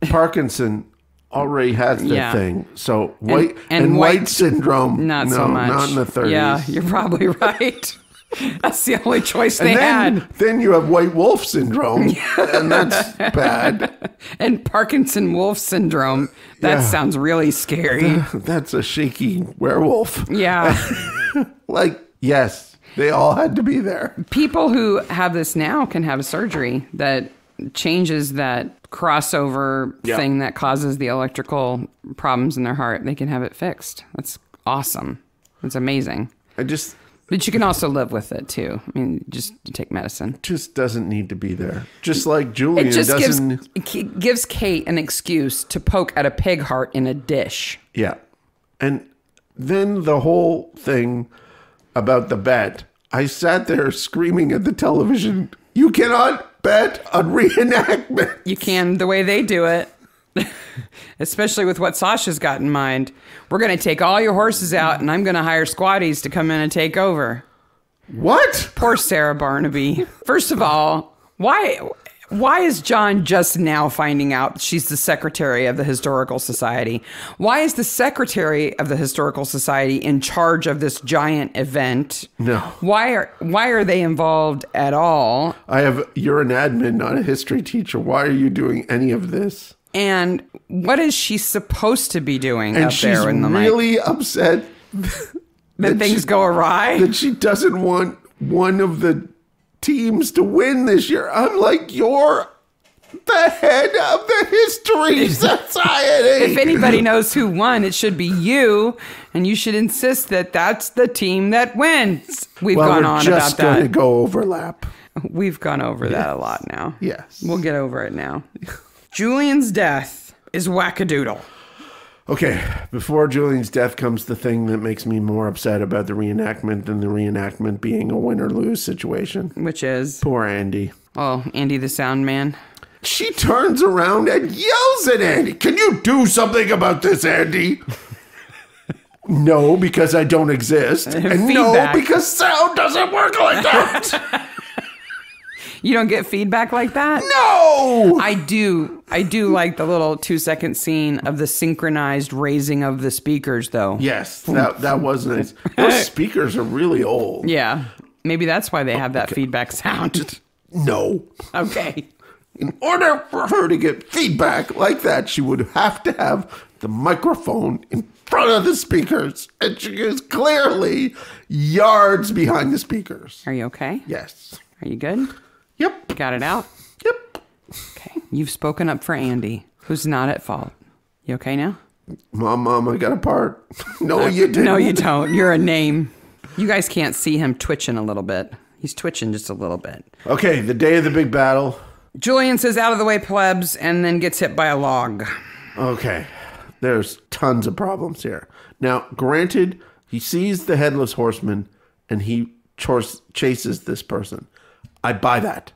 Parkinson already has the thing. So white syndrome. Not so much. Not in the 30s. Yeah, you're probably right. That's the only choice they had. Then you have white wolf syndrome, and that's bad. And Parkinson wolf syndrome. That sounds really scary. That's a shaky werewolf. Yeah. Yes, they all had to be there. People who have this now can have a surgery that changes that crossover thing that causes the electrical problems in their heart. They can have it fixed. That's awesome. It's amazing. But you can also live with it too. I mean, just take medicine. Just doesn't need to be there. Just like Julian gives Kate an excuse to poke at a pig heart in a dish. Yeah. And then the whole thing about the bet. I sat there screaming at the television, you cannot bet on reenactment. You can the way they do it. Especially with what Sasha's got in mind. We're going to take all your horses out and I'm going to hire squatties to come in and take over. What? Poor Sarah Barnaby. First of all, why is John just now finding out she's the secretary of the Historical Society? Why is the secretary of the Historical Society in charge of this giant event? No. Why are they involved at all? You're an admin, not a history teacher. Why are you doing any of this? And what is she supposed to be doing up there in the mic? And she's really upset that things go awry? That she doesn't want one of the teams to win this year. I'm like, you're the head of the History Society. If anybody knows who won, it should be you, and you should insist that that's the team that wins. We've gone on about that. We're just going to go overlap. We've gone over that a lot now. Yes. We'll get over it now. Julian's death is wackadoodle. Okay, before Julian's death comes the thing that makes me more upset about the reenactment than the reenactment being a win or lose situation. Which is? Poor Andy. Oh, Andy the sound man. She turns around and yells at Andy. Can you do something about this, Andy? No, because I don't exist. And Feedback. no, because sound doesn't work like that. You don't get feedback like that? No! I do like the little 2-second scene of the synchronized raising of the speakers, though. Yes, that was nice. Those speakers are really old. Yeah. Maybe that's why they have that feedback sound. No. Okay. In order for her to get feedback like that, she would have to have the microphone in front of the speakers. And she is clearly yards behind the speakers. Are you okay? Yes. Are you good? Yep. Got it out? Yep. Okay. You've spoken up for Andy, who's not at fault. You okay now? Mom, I got a part. No, you didn't. No, you don't. You're a name. You guys can't see him twitching a little bit. He's twitching just a little bit. Okay, the day of the big battle. Julian says, out of the way, plebs, and then gets hit by a log. Okay, there's tons of problems here. Now, granted, he sees the Headless Horseman and he chases this person. I buy that.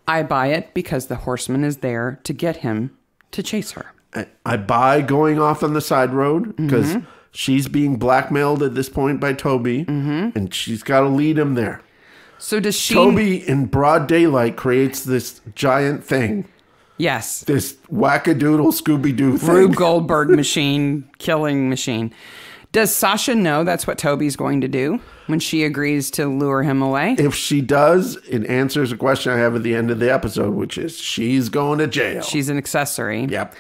I buy it because the horseman is there to get him to chase her. I buy going off on the side road because she's being blackmailed at this point by Toby, and she's got to lead him there. So does she... Toby, in broad daylight, creates this giant thing. Yes. This wackadoodle Scooby-Doo thing. Rube Goldberg machine, killing machine. Does Sasha know that's what Toby's going to do when she agrees to lure him away? If she does, it answers a question I have at the end of the episode, which is she's going to jail. She's an accessory. Yep.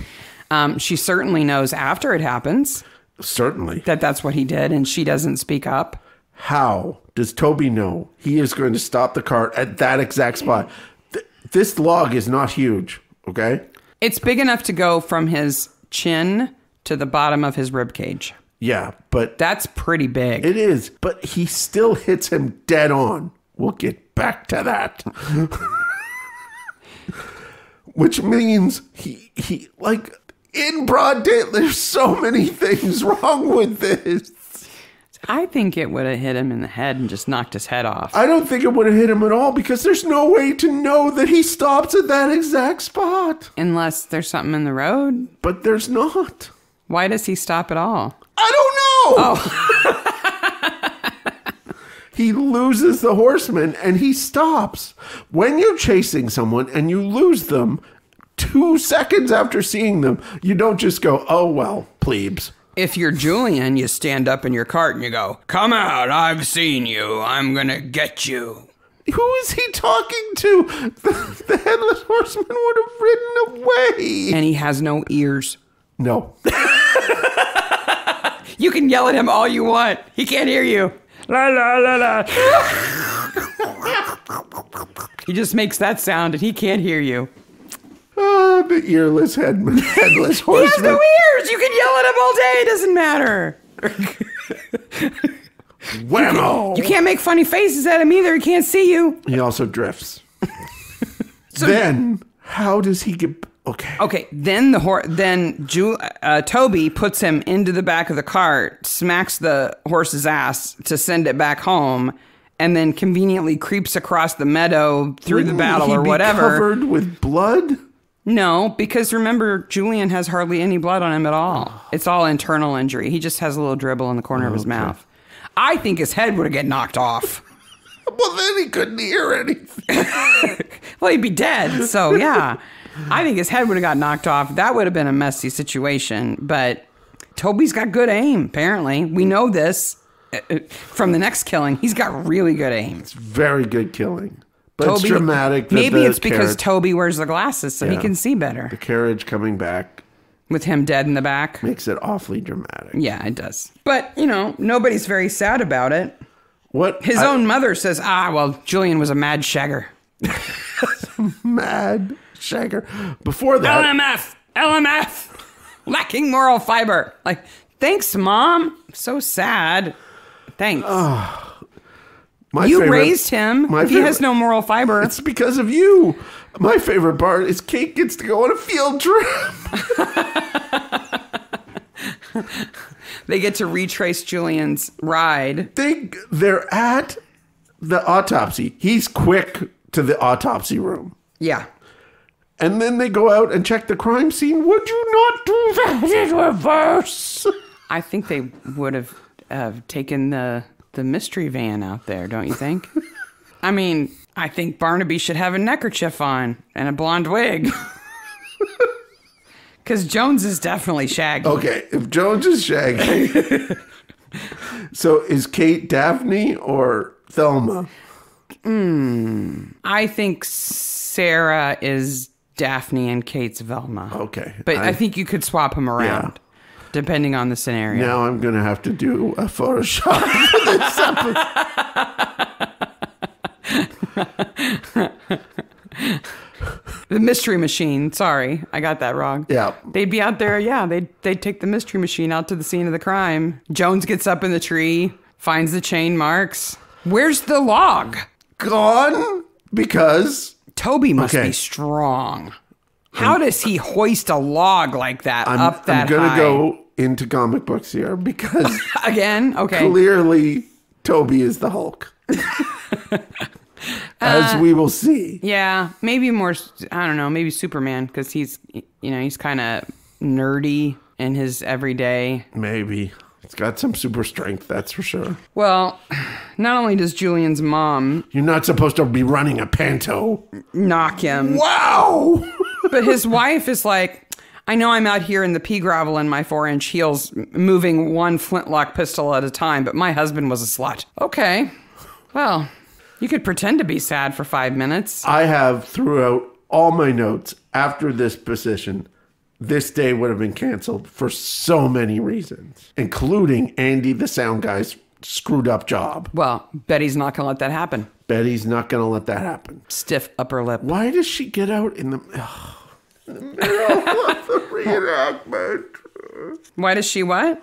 She certainly knows after it happens Certainly. that that's what he did, and she doesn't speak up. How does Toby know he is going to stop the cart at that exact spot? This log is not huge, okay? It's big enough to go from his chin to the bottom of his rib cage. Yeah, but That's pretty big. it is. But he still hits him dead on. We'll get back to that. Which means he like in broad day. There's so many things wrong with this. I think it would have hit him in the head and just knocked his head off. I don't think it would have hit him at all because there's no way to know that he stops at that exact spot. Unless there's something in the road. But there's not. Why does he stop at all? I don't know. Oh. He loses the horseman and he stops. When you're chasing someone and you lose them 2 seconds after seeing them, you don't just go, oh, well, plebes. If you're Julian, you stand up in your cart and you go, come out, I've seen you, I'm gonna get you. Who is he talking to? The Headless Horseman would have ridden away. And he has no ears. No. You can yell at him all you want. He can't hear you. La la la la. He just makes that sound and he can't hear you. The earless Headless He Horseman. has no ears. You can yell at him all day. It doesn't matter. Whammo. You can't make funny faces at him either. He can't see you. He also drifts. Then, how does he get... Okay. Then Toby puts him into the back of the cart, smacks the horse's ass to send it back home, and then conveniently creeps across the meadow through the battle or whatever. Covered with blood? No, because remember, Julian has hardly any blood on him at all. It's all internal injury. He just has a little dribble in the corner of his mouth. I think his head would have get knocked off. Well, then he couldn't hear anything. Well, he'd be dead. So, yeah. I think his head would have got knocked off. That would have been a messy situation. But Toby's got good aim, apparently. We know this from the next killing. He's got really good aim. It's very good killing. But it's dramatic. Maybe it's because Toby wears the glasses so he can see better. The carriage coming back. With him dead in the back. Makes it awfully dramatic. Yeah, it does. But, nobody's very sad about it. What? His own mother says, well, Julian was a mad shagger. Mad shagger. Before that... LMF, lacking moral fiber. Like, thanks, Mom. So sad. Thanks. You raised him. He has no moral fiber. It's because of you. My favorite part is Kate gets to go on a field trip. They get to retrace Julian's ride. They're at the autopsy. He's quick to the autopsy room. Yeah. and then they go out and check the crime scene. Would you not do that in reverse? I think they would have taken the mystery van out there, don't you think? I mean, I think Barnaby should have a neckerchief on and a blonde wig. Because Jones is definitely Shaggy. Okay, if Jones is Shaggy. So is Kate Daphne or Thelma? I think Sarah is Daphne and Kate's Velma. Okay. But I think you could swap them around, depending on the scenario. Now I'm going to have to do a Photoshop for this episode. The mystery machine. Sorry, I got that wrong. Yeah. They'd be out there, they'd take the mystery machine out to the scene of the crime. Jones gets up in the tree, finds the chain marks. Where's the log? Gone because... Toby must be strong. How does he hoist a log like that up that high? I'm going to go into comic books here because... Again? Okay. Clearly, Toby is the Hulk. As we will see. Yeah, maybe more, I don't know, maybe Superman, because he's kind of nerdy in his everyday. Maybe. It's got some super strength, that's for sure. Well, not only does Julian's mom... You're not supposed to be running a panto. Knock him. Wow! But his wife is like, I know I'm out here in the pea gravel in my 4-inch heels, moving one flintlock pistol at a time, but my husband was a slut. Okay, well... You could pretend to be sad for 5 minutes. I have, throughout all my notes, after this position, this day would have been canceled for so many reasons, including Andy, the sound guy's screwed up job. Well, Betty's not going to let that happen. Betty's not going to let that happen. Stiff upper lip. Why does she get out in the middle of the reenactment? Why does she what?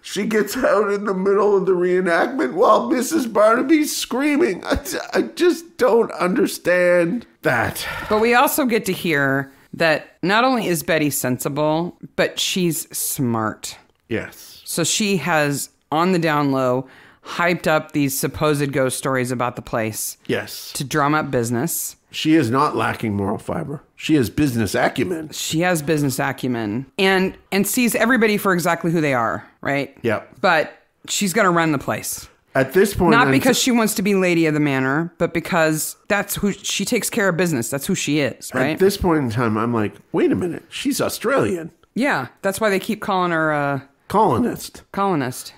She gets out in the middle of the reenactment while Mrs. Barnaby's screaming. I just don't understand that. But we also get to hear that not only is Betty sensible, but she's smart. Yes. So she has, on the down low, hyped up these supposed ghost stories about the place. Yes. To drum up business. She is not lacking moral fiber. She has business acumen. She has business acumen and sees everybody for exactly who they are, right? Yep. But she's going to run the place. At this point... Not because she wants to be lady of the manor, but because that's who she takes care of business. That's who she is, right? At this point in time, I'm like, wait a minute. She's Australian. Yeah, that's why they keep calling her... Colonist.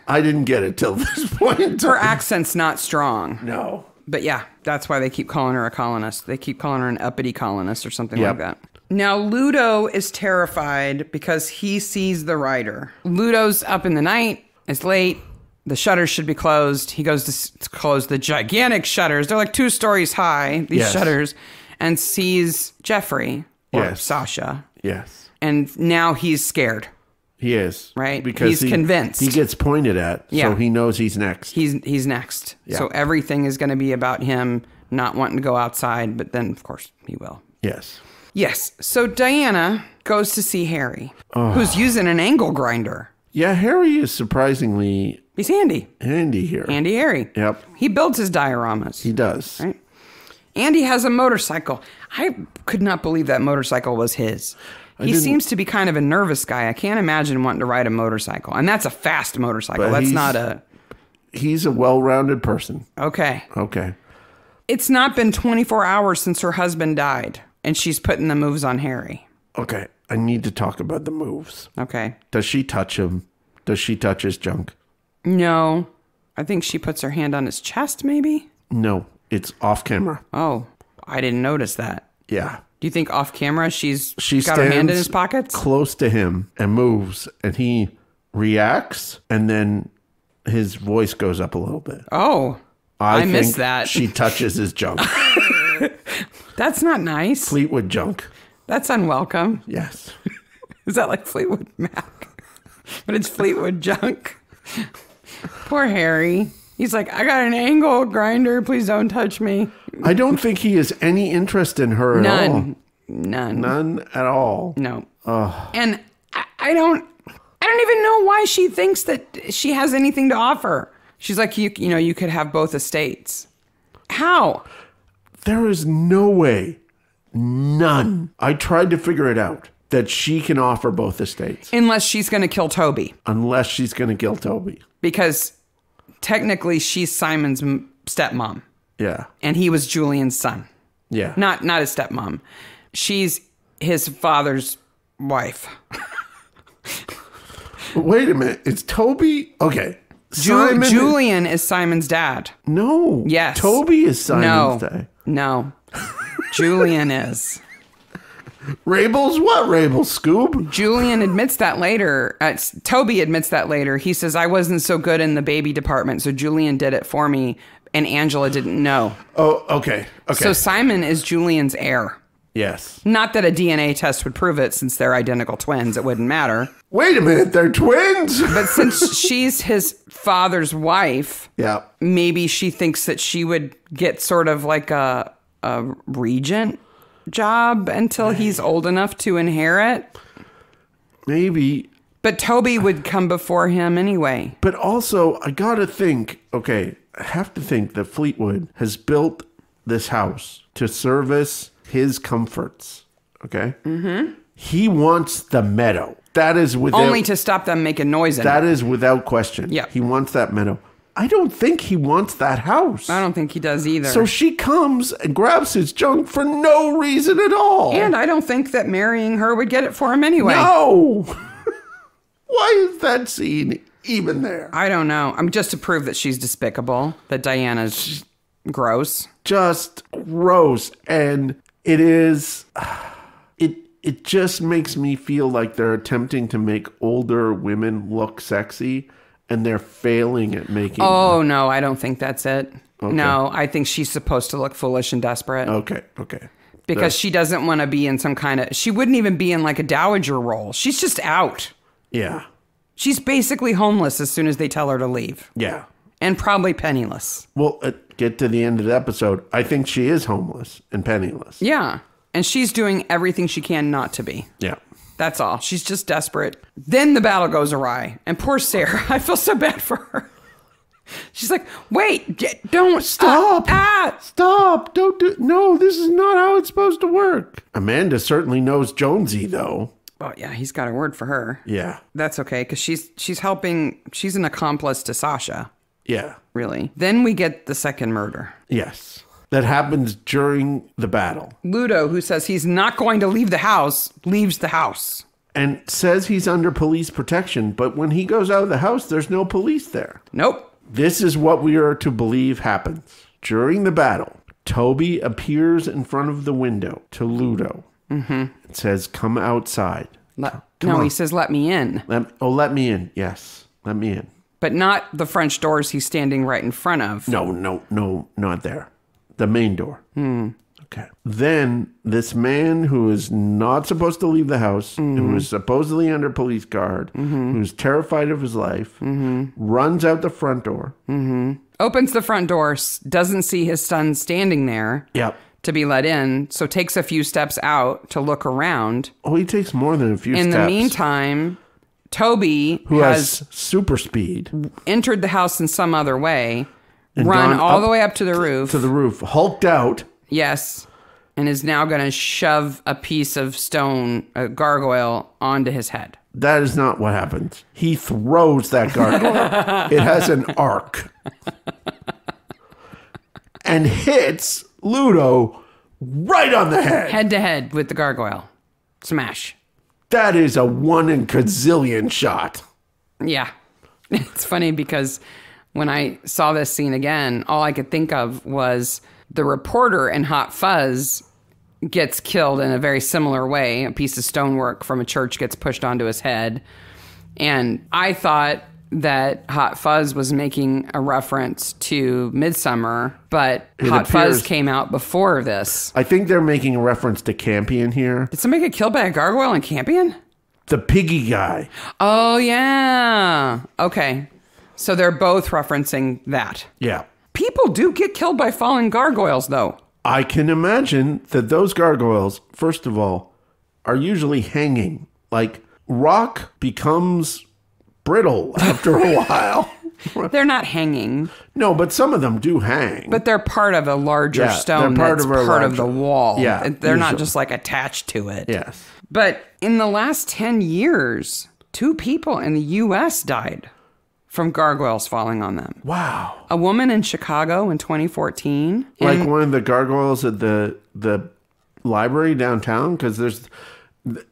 I didn't get it till this point in time. Her accent's not strong. No. But yeah, that's why they keep calling her a colonist. They keep calling her an uppity colonist or something like that. Now, Ludo is terrified because he sees the rider. Ludo's up in the night. It's late. The shutters should be closed. He goes to close the gigantic shutters. They're like 2 stories high, these shutters, and sees Jeffrey or Sasha. Yes. And now he's scared. He is. Right? Because he's convinced. He gets pointed at, so he knows he's next. He's next. Yeah. So everything is going to be about him not wanting to go outside, but then, of course, he will. Yes. Yes. So Diana goes to see Harry, who's using an angle grinder. Yeah, Harry is surprisingly... He's handy. Handy here. Handy Harry. Yep. He builds his dioramas. He does. Right? Andy has a motorcycle. I could not believe that motorcycle was his. He seems to be kind of a nervous guy. I can't imagine wanting to ride a motorcycle. And that's a fast motorcycle. But that's not a... He's a well-rounded person. Okay. Okay. It's not been 24 hours since her husband died, and she's putting the moves on Harry. Okay. I need to talk about the moves. Okay. Does she touch him? Does she touch his junk? No. I think she puts her hand on his chest, maybe? No. It's off camera. Oh. I didn't notice that. Yeah. Do you think off camera she got her hand in his pockets? Close to him and moves, and he reacts, and then his voice goes up a little bit. Oh, I missed that. She touches his junk. That's not nice. Fleetwood junk. That's unwelcome. Yes. Is that like Fleetwood Mac? But it's Fleetwood junk. Poor Harry. He's like, I got an angle grinder. Please don't touch me. I don't think he has any interest in her at all. None at all. No. And I don't even know why she thinks that she has anything to offer. She's like, you could have both estates. How? There is no way none. I tried to figure it out. That she can offer both estates. Unless she's going to kill Toby. Unless she's going to kill Toby. Because technically she's Simon's stepmom. Yeah. And he was Julian's son. Yeah. Not his stepmom. She's his father's wife. Wait a minute. It's Toby? Okay. Simon Julian is Simon's dad. No. Yes. Toby is Simon's dad. No. Julian is. Rabel's what? Rabel's Scoob? Julian admits that later. Toby admits that later. He says, I wasn't so good in the baby department, so Julian did it for me, and Angela didn't know. Oh, okay. So Simon is Julian's heir. Yes. Not that a DNA test would prove it, since they're identical twins. It wouldn't matter. Wait a minute. They're twins? But since she's his father's wife, yeah, maybe she thinks that she would get sort of like a regent job until he's old enough to inherit. Maybe. But Toby would come before him anyway. But also, I gotta think, I have to think that Fleetwood has built this house to service his comforts. Okay? Mm-hmm. He wants the meadow. That is without... Only to stop them making noise in That it. is without question. Yeah. He wants that meadow. I don't think he wants that house. I don't think he does either. So she comes and grabs his junk for no reason at all. And I don't think that marrying her would get it for him anyway. No! Why is that scene even there? I don't know. I'm just to prove that she's despicable, that Diana's gross. Just gross. And it is... It just makes me feel like they're attempting to make older women look sexy, and they're failing at making... Oh, no, I don't think that's it. Okay. No, I think she's supposed to look foolish and desperate. Okay. Because she doesn't want to be in some kind of... She wouldn't even be in like a dowager role. She's just out. Yeah. She's basically homeless as soon as they tell her to leave. Yeah. And probably penniless. Well, get to the end of the episode. I think she is homeless and penniless. Yeah. And she's doing everything she can not to be. Yeah. That's all. She's just desperate. Then the battle goes awry. And poor Sarah, I feel so bad for her. She's like, wait, don't stop. Stop. Don't do... No, this is not how it's supposed to work. Amanda certainly knows Jonesy, though. Oh, yeah, he's got a word for her. Yeah. That's okay, because she's helping... She's an accomplice to Sasha. Yeah. Really. Then we get the second murder. Yes. That happens during the battle. Ludo, who says he's not going to leave the house, leaves the house. And says he's under police protection, but when he goes out of the house, there's no police there. Nope. This is what we are to believe happens. During the battle, Toby appears in front of the window to Ludo. Mm-hmm. And says, come outside. He says, let me in. Let me in. Yes, let me in. But not the French doors he's standing right in front of. No, not there. The main door. Okay. Then this man who is not supposed to leave the house, who is supposedly under police guard, who's terrified of his life, runs out the front door. Opens the front door, doesn't see his son standing there. Yep. To be let in, so takes a few steps out to look around. Oh, he takes more than a few steps. In the meantime, Toby, who has super speed, entered the house in some other way, run all the way up to the roof. To the roof, hulked out. Yes, and is now going to shove a piece of stone, a gargoyle, onto his head. That is not what happens. He throws that gargoyle. It has an arc. And hits Ludo right on the head. Head to head with the gargoyle. Smash. That is a 1 in gazillion shot. Yeah. It's funny because when I saw this scene again, all I could think of was the reporter in Hot Fuzz gets killed in a very similar way. A piece of stonework from a church gets pushed onto his head. And I thought that Hot Fuzz was making a reference to Midsomer, but Hot Fuzz came out before this. I think they're making a reference to Campion here. Did somebody get killed by a gargoyle in Campion? The piggy guy. Oh, yeah. Okay. So they're both referencing that. Yeah. People do get killed by falling gargoyles, though. I can imagine that those gargoyles, first of all, are usually hanging. Like, rock becomes brittle after a while. They're not hanging. No, but some of them do hang. But they're part of a larger stone that's part of the wall. Yeah, they're not just like attached to it. Yes. But in the last 10 years, 2 people in the U.S. died from gargoyles falling on them. Wow. A woman in Chicago in 2014. Like one of the gargoyles at the library downtown? Because there's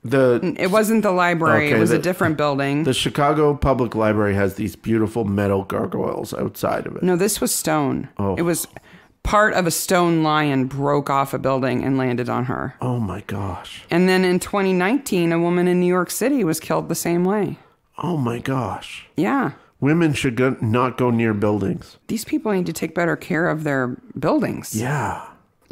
It wasn't the library. Okay, it was a different building. The Chicago Public Library has these beautiful metal gargoyles outside of it. No, this was stone. Oh. It was part of a stone lion broke off a building and landed on her. Oh, my gosh. And then in 2019, a woman in New York City was killed the same way. Oh, my gosh. Yeah. Women should not go near buildings. These people need to take better care of their buildings. Yeah.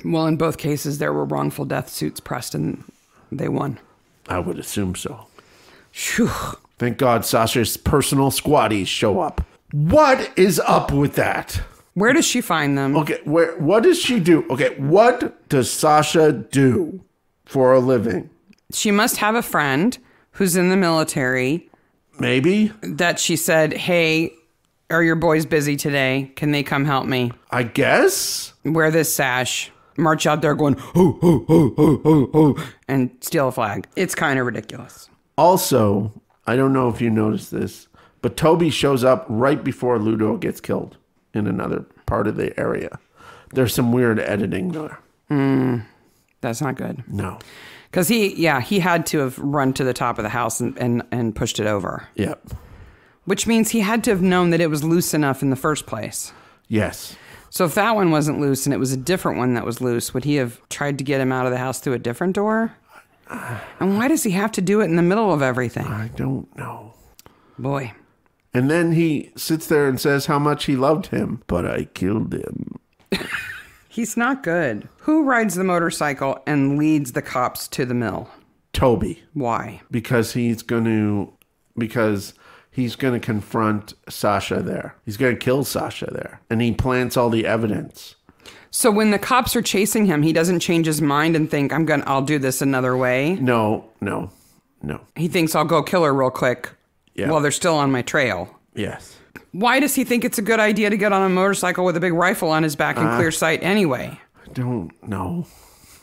Well, in both cases, there were wrongful death suits pressed and they won. I would assume so. Phew. Thank God Sasha's personal squatties show up. What is up with that? Where does she find them? Okay, what does she do? Okay, what does Sasha do for a living? She must have a friend who's in the military. Maybe. That she said, hey, are your boys busy today? Can they come help me? I guess. Wear this sash. March out there going, ho, ho, ho, ho, ho, ho, and steal a flag. It's kind of ridiculous. Also, I don't know if you noticed this, but Toby shows up right before Ludo gets killed in another part of the area. There's some weird editing there. That's not good. No. Because he had to have run to the top of the house and pushed it over. Yep. Which means he had to have known that it was loose enough in the first place. Yes. So if that one wasn't loose and it was a different one that was loose, would he have tried to get him out of the house through a different door? And why does he have to do it in the middle of everything? I don't know. Boy. And then he sits there and says how much he loved him, but I killed him. He's not good. Who rides the motorcycle and leads the cops to the mill? Toby. Why? Because he's going to confront Sasha there. He's going to kill Sasha there. And he plants all the evidence. So when the cops are chasing him, he doesn't change his mind and think, I'll do this another way? No. He thinks I'll go kill her real quick while they're still on my trail. Yes. Why does he think it's a good idea to get on a motorcycle with a big rifle on his back in clear sight anyway? I don't know.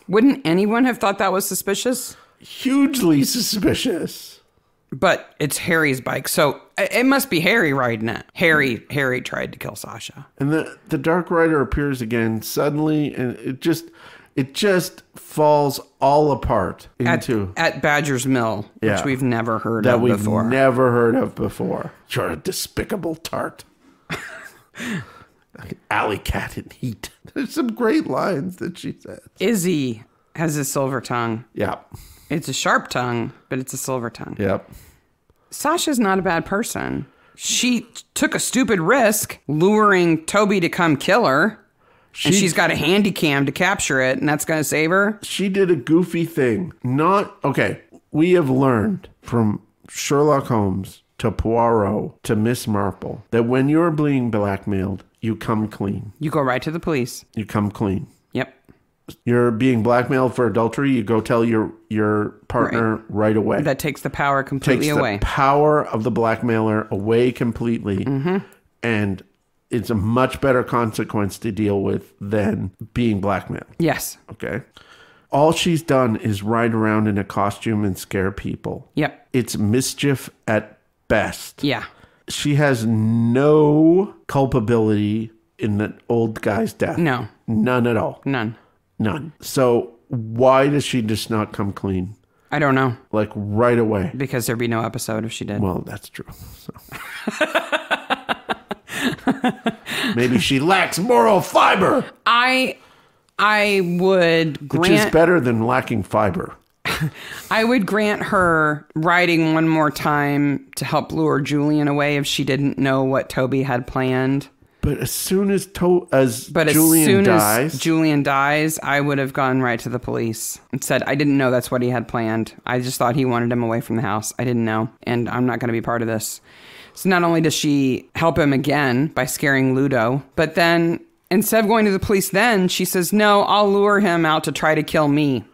Wouldn't anyone have thought that was suspicious? Hugely suspicious. But it's Harry's bike, so it must be Harry riding it. Harry tried to kill Sasha. And the Dark Rider appears again suddenly, and it just falls all apart into at Badger's Mill, which we've never heard of before. That we've never heard of before. You're a despicable tart. Like an alley cat in heat. There's some great lines that she says. Izzy has a silver tongue. Yeah. It's a sharp tongue, but it's a silver tongue. Yep. Sasha's not a bad person. She took a stupid risk luring Toby to come kill her. And she's got a handy cam to capture it, and that's going to save her. She did a goofy thing. We have learned from Sherlock Holmes to Poirot to Miss Marple that when you're being blackmailed, you come clean. You go right to the police. You come clean. Yep. You're being blackmailed for adultery, you go tell your partner right away. That takes the power completely away. Takes the power of the blackmailer away completely. Mm-hmm. And it's a much better consequence to deal with than being blackmailed. Yes. Okay. All she's done is ride around in a costume and scare people. Yep. It's mischief at best. Yeah. She has no culpability in the old guy's death. No. None at all. None. So why does she just not come clean? I don't know. Like right away. Because there'd be no episode if she did. Well, that's true. So. Maybe she lacks moral fiber. I would grant... Which is better than lacking fiber. I would grant her riding one more time to help lure Julian away if she didn't know what Toby had planned. But as soon as Julian dies, I would have gone right to the police and said, I didn't know that's what he had planned. I just thought he wanted him away from the house. I didn't know. And I'm not going to be part of this. So not only does she help him again by scaring Ludo, but then instead of going to the police then, she says, no, I'll lure him out to try to kill me.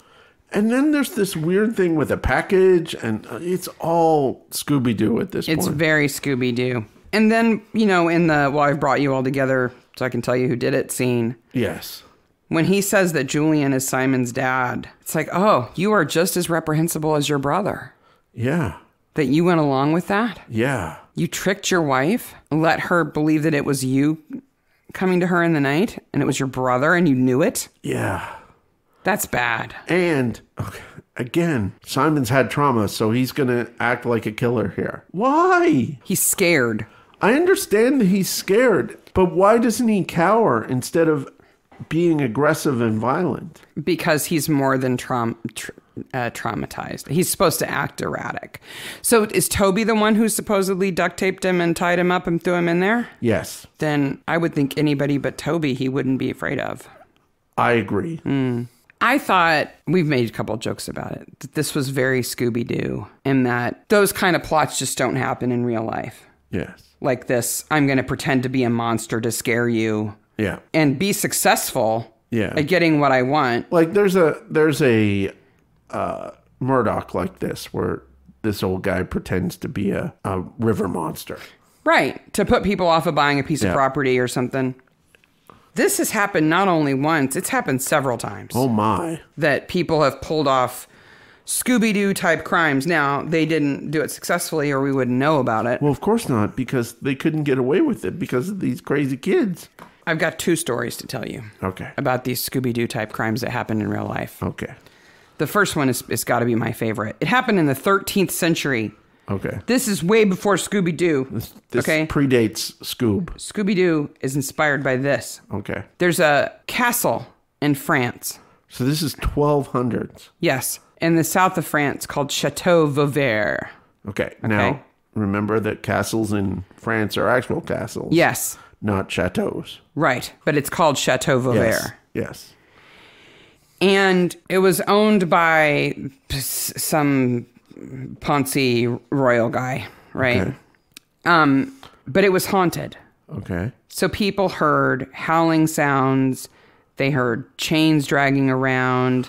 And then there's this weird thing with a package, and it's all Scooby-Doo at this point. It's very Scooby-Doo. And then, in the, well, I've brought you all together so I can tell you who did it scene. Yes. When he says that Julian is Simon's dad, it's like, oh, you are just as reprehensible as your brother. Yeah. That you went along with that? Yeah. You tricked your wife, let her believe that it was you coming to her in the night, and it was your brother, and you knew it? Yeah. That's bad. And, again, Simon's had trauma, so he's going to act like a killer here. Why? He's scared. I understand that he's scared, but why doesn't he cower instead of being aggressive and violent? Because he's more than traumatized. He's supposed to act erratic. So is Toby the one who supposedly duct taped him and tied him up and threw him in there? Yes. Then I would think anybody but Toby he wouldn't be afraid of. I agree. I thought, we've made a couple of jokes about it, that this was very Scooby-Doo, and that those kind of plots just don't happen in real life. Yes. Like this, I'm going to pretend to be a monster to scare you. Yeah. And be successful at getting what I want. Like there's a Murdoch like this, where this old guy pretends to be a river monster. Right. To put people off of buying a piece of property or something. This has happened not only once, it's happened several times. Oh my. That people have pulled off Scooby-Doo type crimes. Now, they didn't do it successfully or we wouldn't know about it. Well, of course not, because they couldn't get away with it because of these crazy kids. I've got 2 stories to tell you. Okay. About these Scooby-Doo type crimes that happened in real life. Okay. The first one is got to be my favorite. It happened in the 13th century. Okay. This is way before Scooby-Doo. This predates Scoob. Scooby-Doo is inspired by this. Okay. There's a castle in France. So this is 1200s. Yes. In the south of France called Chateau Vauvert. Okay. Now, remember that castles in France are actual castles. Yes. Not chateaus. Right. But it's called Chateau Vauvert. Yes. And it was owned by some Ponzi royal guy, right? Okay. But it was haunted. Okay. So people heard howling sounds. They heard chains dragging around.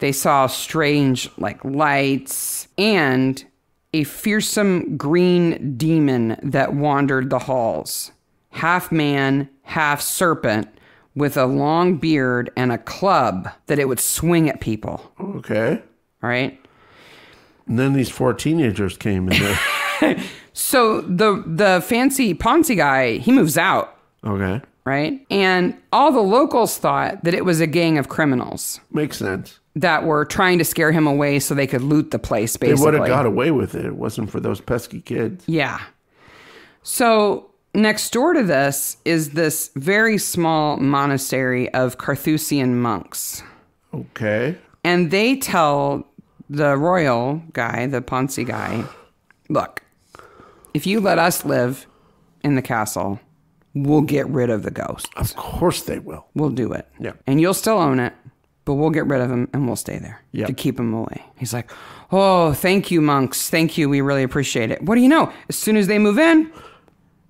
They saw strange, lights. And a fearsome green demon that wandered the halls. Half man, half serpent, with a long beard and a club that it would swing at people. Okay. All right? And then these 4 teenagers came in there. So the fancy Ponzi guy, he moves out. Okay. Right? And all the locals thought that it was a gang of criminals. Makes sense. That were trying to scare him away so they could loot the place, basically. They would have got away with it. It wasn't for those pesky kids. Yeah. So next door to this is this very small monastery of Carthusian monks. Okay. And they tell the royal guy, the Ponzi guy, look, if you let us live in the castle, we'll get rid of the ghosts. Of course they will. We'll do it. Yeah. And you'll still own it, but we'll get rid of them and we'll stay there to keep them away. He's like, oh, thank you, monks. Thank you. We really appreciate it. What do you know? As soon as they move in,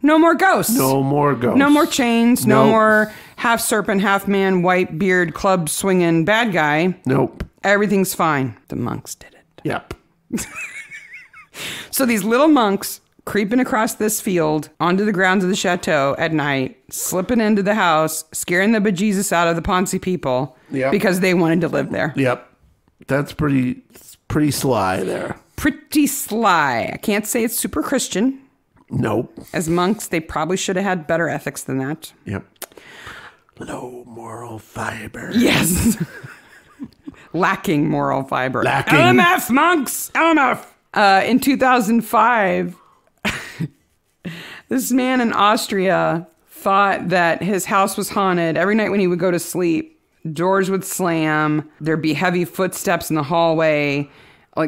no more ghosts. No more ghosts. No more chains. No more half serpent, half man, white beard, club swinging bad guy. Nope. Everything's fine. The monks did it. Yep. So these little monks creeping across this field onto the grounds of the chateau at night, slipping into the house, scaring the bejesus out of the Ponzi people because they wanted to live there. Yep. That's pretty sly there. Pretty sly. I can't say it's super Christian. Nope. As monks, they probably should have had better ethics than that. Yep. Low moral fiber. Yes. Lacking moral fiber. Lacking. LMF, monks! LMF! In 2005, this man in Austria thought that his house was haunted. Every night when he would go to sleep, doors would slam. There'd be heavy footsteps in the hallway.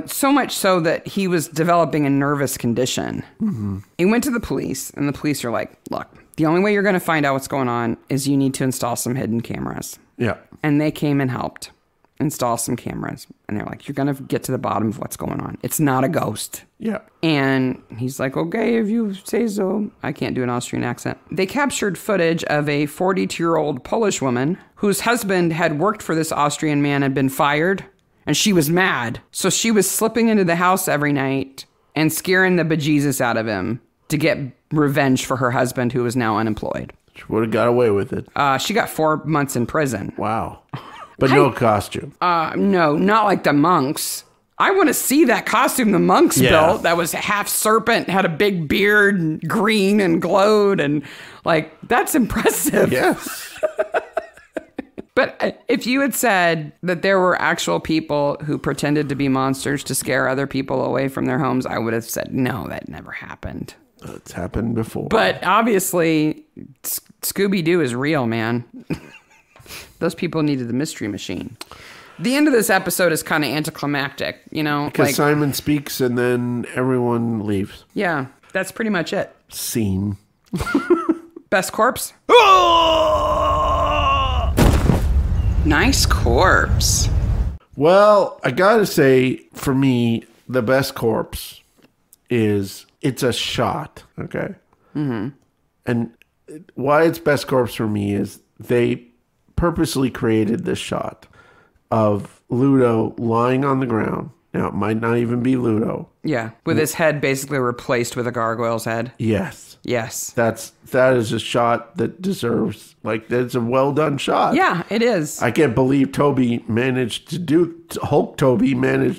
So much so that he was developing a nervous condition. Mm-hmm. He went to the police, and the police are like, look, the only way you're going to find out what's going on is you need to install some hidden cameras. Yeah. And they came and helped install some cameras. And they're like, you're going to get to the bottom of what's going on. It's not a ghost. Yeah. And he's like, okay, if you say so. I can't do an Austrian accent. They captured footage of a 42-year-old Polish woman whose husband had worked for this Austrian man and been fired. And she was mad. So she was slipping into the house every night and scaring the bejesus out of him to get revenge for her husband who is now unemployed. She would have got away with it. She got 4 months in prison. Wow. But no costume. No, not like the monks. I want to see that costume the monks built that was half serpent, had a big beard, and green and glowed, and like, that's impressive. Yes. But if you had said that there were actual people who pretended to be monsters to scare other people away from their homes, I would have said, no, that never happened. It's happened before. But obviously, Scooby-Doo is real, man. Those people needed the mystery machine. The end of this episode is kind of anticlimactic, you know? Because Simon speaks and then everyone leaves. Yeah, that's pretty much it. Scene. Best corpse? Nice corpse. Well, I gotta say, for me, the best corpse is, it's a shot, okay? Mm-hmm. And why it's best corpse for me is they purposely created this shot of Ludo lying on the ground. Now, it might not even be Ludo. Yeah, with his head basically replaced with a gargoyle's head. Yes. Yes. That is a shot that deserves, like, that's a well done shot. Yeah, it is. I can't believe Hulk Toby managed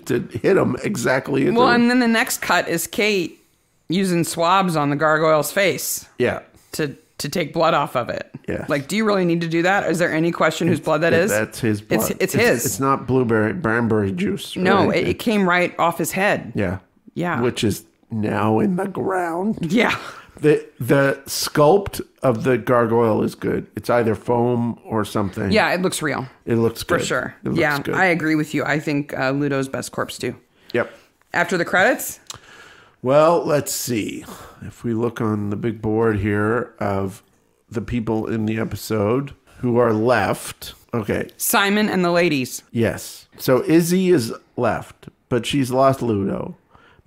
to hit him exactly. And then the next cut is Kate using swabs on the gargoyle's face. Yeah. To take blood off of it. Yeah. Like, do you really need to do that? Is there any question whose blood that is? That's his blood. It's his. It's not cranberry juice. No, it came right off his head. Yeah. Yeah. Which is now in the ground. Yeah. The sculpt of the gargoyle is good. It's either foam or something. Yeah, it looks real. It looks good. For sure. It looks good. I agree with you. I think Ludo's best corpse too. Yep. After the credits? Well, let's see. If we look on the big board here of the people in the episode who are left. Okay. Simon and the ladies. Yes. So Izzy is left, but she's lost Ludo.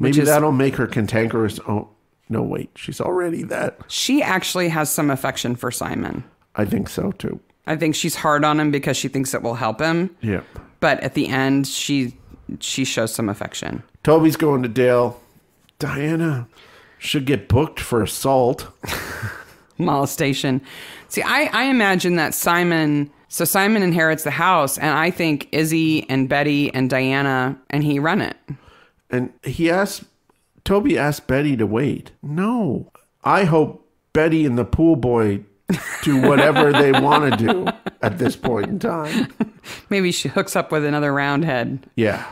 Maybe that'll make her cantankerous. Oh, no, wait. She's already that. She actually has some affection for Simon. I think so, too. I think she's hard on him because she thinks it will help him. Yep. But at the end, she shows some affection. Toby's going to Dale. Diana should get booked for assault. Molestation. See, I imagine that Simon inherits the house, and I think Izzy and Betty and Diana and he run it. And Toby asked Betty to wait. No. I hope Betty and the pool boy do whatever they want to do at this point in time. Maybe she hooks up with another roundhead. Yeah.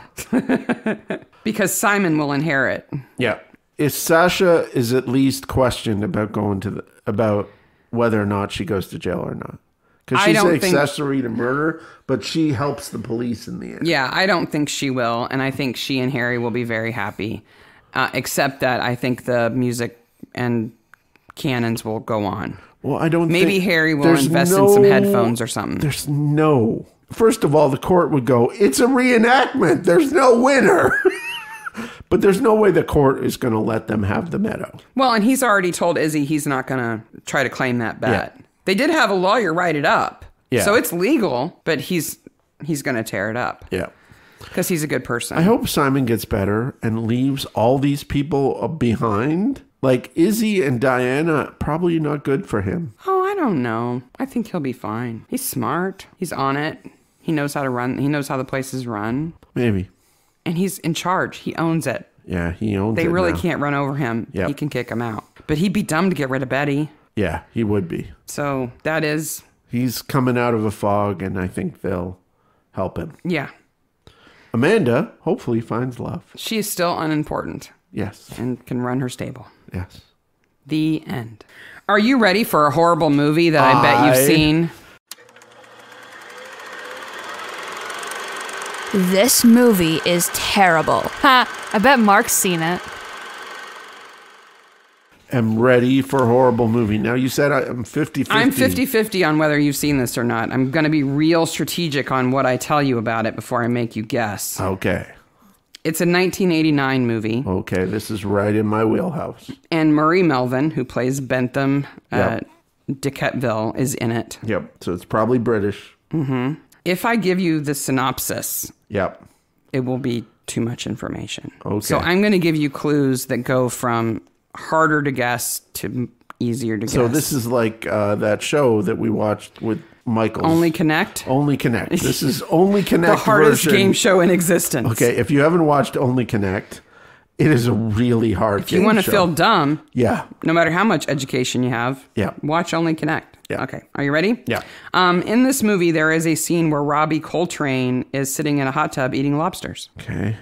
Because Simon will inherit. Yeah. If Sasha is at least questioned about about whether or not she goes to jail or not. Because she's an accessory to murder, but she helps the police in the end. Yeah, I don't think she will. And I think she and Harry will be very happy. Except that I think the music and cannons will go on. Well, I don't Maybe Harry will invest in some headphones or something. First of all, the court would go, it's a reenactment. There's no winner. But there's no way the court is going to let them have the meadow. Well, and he's already told Izzy he's not going to try to claim that bet. Yeah. They did have a lawyer write it up. Yeah. So it's legal, but he's going to tear it up. Yeah. Because he's a good person. I hope Simon gets better and leaves all these people behind. Like Izzy and Diana, probably not good for him. Oh, I don't know. I think he'll be fine. He's smart. He's on it. He knows how to run. He knows how the place is run. Maybe. And he's in charge. He owns it. Yeah, he owns it. They really can't run over him. Yep. He can kick him out. But he'd be dumb to get rid of Betty. Yeah, he would be. So that is... He's coming out of a fog, and I think they'll help him. Yeah. Amanda hopefully finds love. She is still unimportant. Yes. And can run her stable. Yes. The end. Are you ready for a horrible movie that I bet you've seen? This movie is terrible. Ha! I bet Mark's seen it. Am ready for a horrible movie. Now, you said I'm 50-50. I'm 50-50 on whether you've seen this or not. I'm going to be real strategic on what I tell you about it before I make you guess. Okay. It's a 1989 movie. Okay, this is right in my wheelhouse. And Murray Melvin, who plays Bentham Dickettville, is in it. Yep, so it's probably British. Mm-hmm. If I give you the synopsis, it will be too much information. Okay. So I'm going to give you clues that go from harder to guess to easier to guess. So this is like that show that we watched with Michael. Only Connect? Only Connect. This is Only Connect The hardest version. game show in existence. Okay, if you haven't watched Only Connect, it is a really hard game show. If you want to feel dumb, yeah, no matter how much education you have, yeah, watch Only Connect. Yeah. Okay, are you ready? Yeah. In this movie, there is a scene where Robbie Coltrane is sitting in a hot tub eating lobsters. Okay.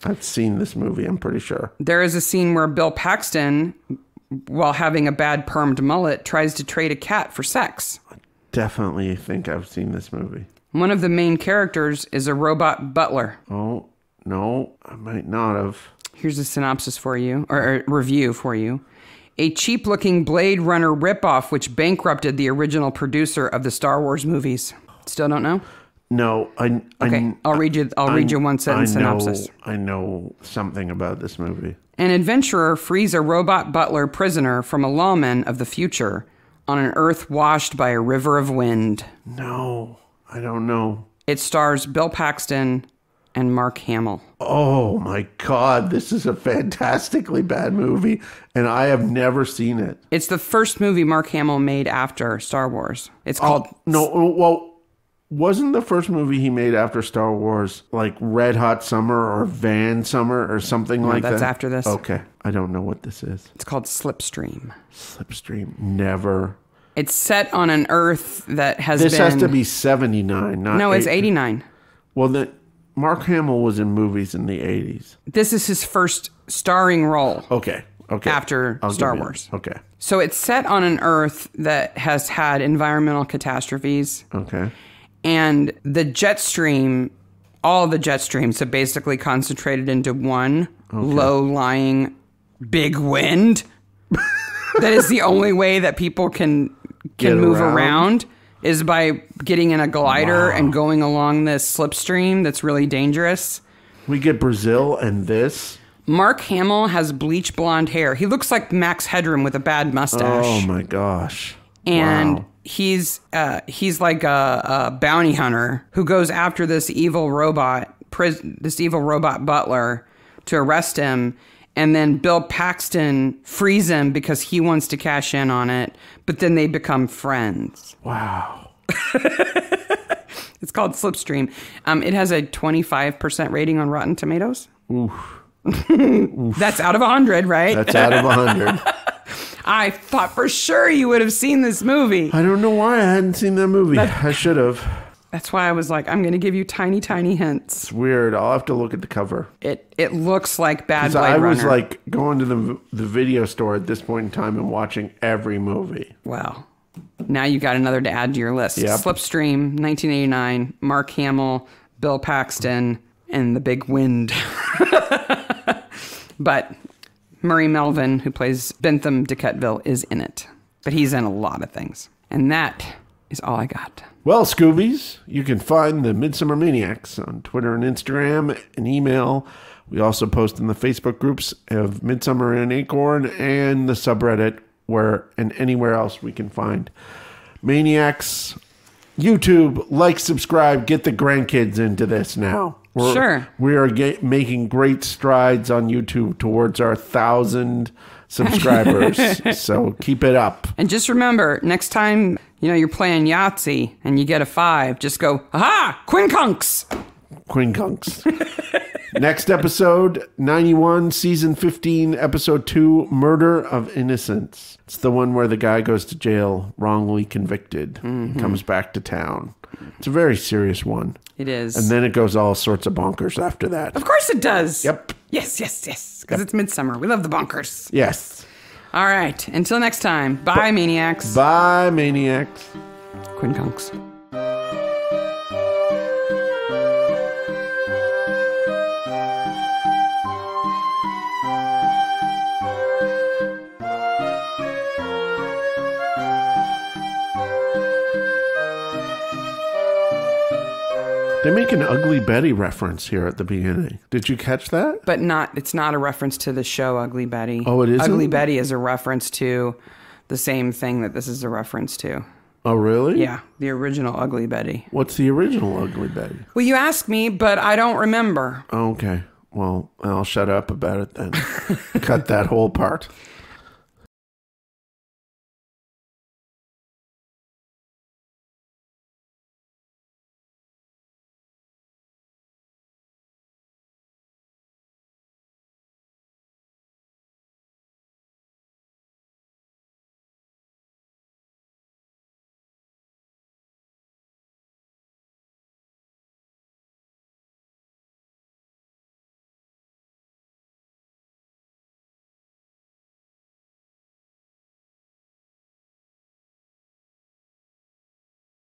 I've seen this movie, I'm pretty sure. There is a scene where Bill Paxton, while having a bad permed mullet, tries to trade a cat for sex. Definitely think I've seen this movie. One of the main characters is a robot butler. Oh, no, I might not have. Here's a synopsis for you, or a review for you. A cheap-looking Blade Runner ripoff which bankrupted the original producer of the Star Wars movies. Still don't know? No, I'll read you one sentence synopsis. I know something about this movie. An adventurer frees a robot butler prisoner from a lawman of the future on an earth washed by a river of wind. No, I don't know. It stars Bill Paxton and Mark Hamill. Oh my God, this is a fantastically bad movie, and I have never seen it. It's the first movie Mark Hamill made after Star Wars. It's called... Wasn't the first movie he made after Star Wars like Red Hot Summer or Van Summer or something like that? That's after this. Okay. I don't know what this is. It's called Slipstream. Slipstream. Never. It's set on an Earth that has This has to be 79, not No, it's 89. Well, then Mark Hamill was in movies in the 80s. This is his first starring role. Okay. After Star Wars. Okay. So it's set on an Earth that has had environmental catastrophes. Okay. And the jet stream, all the jet streams have basically concentrated into one low-lying big wind. That is the only way that people can move around is by getting in a glider and going along this slipstream that's really dangerous. We get Brazil and this. Mark Hamill has bleach blonde hair. He looks like Max Headroom with a bad mustache. Oh my gosh. And wow. he's like a bounty hunter who goes after this evil robot butler to arrest him. And then Bill Paxton frees him because he wants to cash in on it. But then they become friends. Wow. It's called Slipstream. It has a 25% rating on Rotten Tomatoes. Oof. That's out of 100, right? That's out of 100. I thought for sure you would have seen this movie. I don't know why I hadn't seen that movie. I should have. That's why I was like, I'm going to give you tiny, tiny hints. It's weird. I'll have to look at the cover. It looks like bad Blade Runner. I was like going to the video store at this point in time and watching every movie. Wow. Now you got another to add to your list. Yep. Slipstream, 1989, Mark Hamill, Bill Paxton, and The Big Wind. But Murray Melvin, who plays Bentham de Quetteville, is in it. But he's in a lot of things. And that is all I got. Well, Scoobies, you can find the Midsomer Maniacs on Twitter and Instagram and email. We also post in the Facebook groups of Midsummer and Acorn and the subreddit and anywhere else we can find Maniacs. YouTube, like, subscribe, get the grandkids into this now. We are making great strides on YouTube towards our 1,000 subscribers. So keep it up. And just remember, next time you're playing Yahtzee and you get a 5, just go, aha, quincunx. Next episode, 91, season 15, episode 2, Murder of Innocence. It's the one where the guy goes to jail, wrongly convicted, and comes back to town. It's a very serious one. It is. And then it goes all sorts of bonkers after that. Of course it does. Yep. Yes. Because it's midsummer. We love the bonkers. Yes. All right. Until next time. Bye, Maniacs. Bye, Maniacs. Quincunx. They make an Ugly Betty reference here at the beginning. Did you catch that? But it's not a reference to the show Ugly Betty. Oh, it isn't? Ugly Betty is a reference to the same thing that this is a reference to. Oh, really? Yeah, the original Ugly Betty. What's the original Ugly Betty? Well, you asked me, but I don't remember. Okay. Well, I'll shut up about it then. Cut that whole part.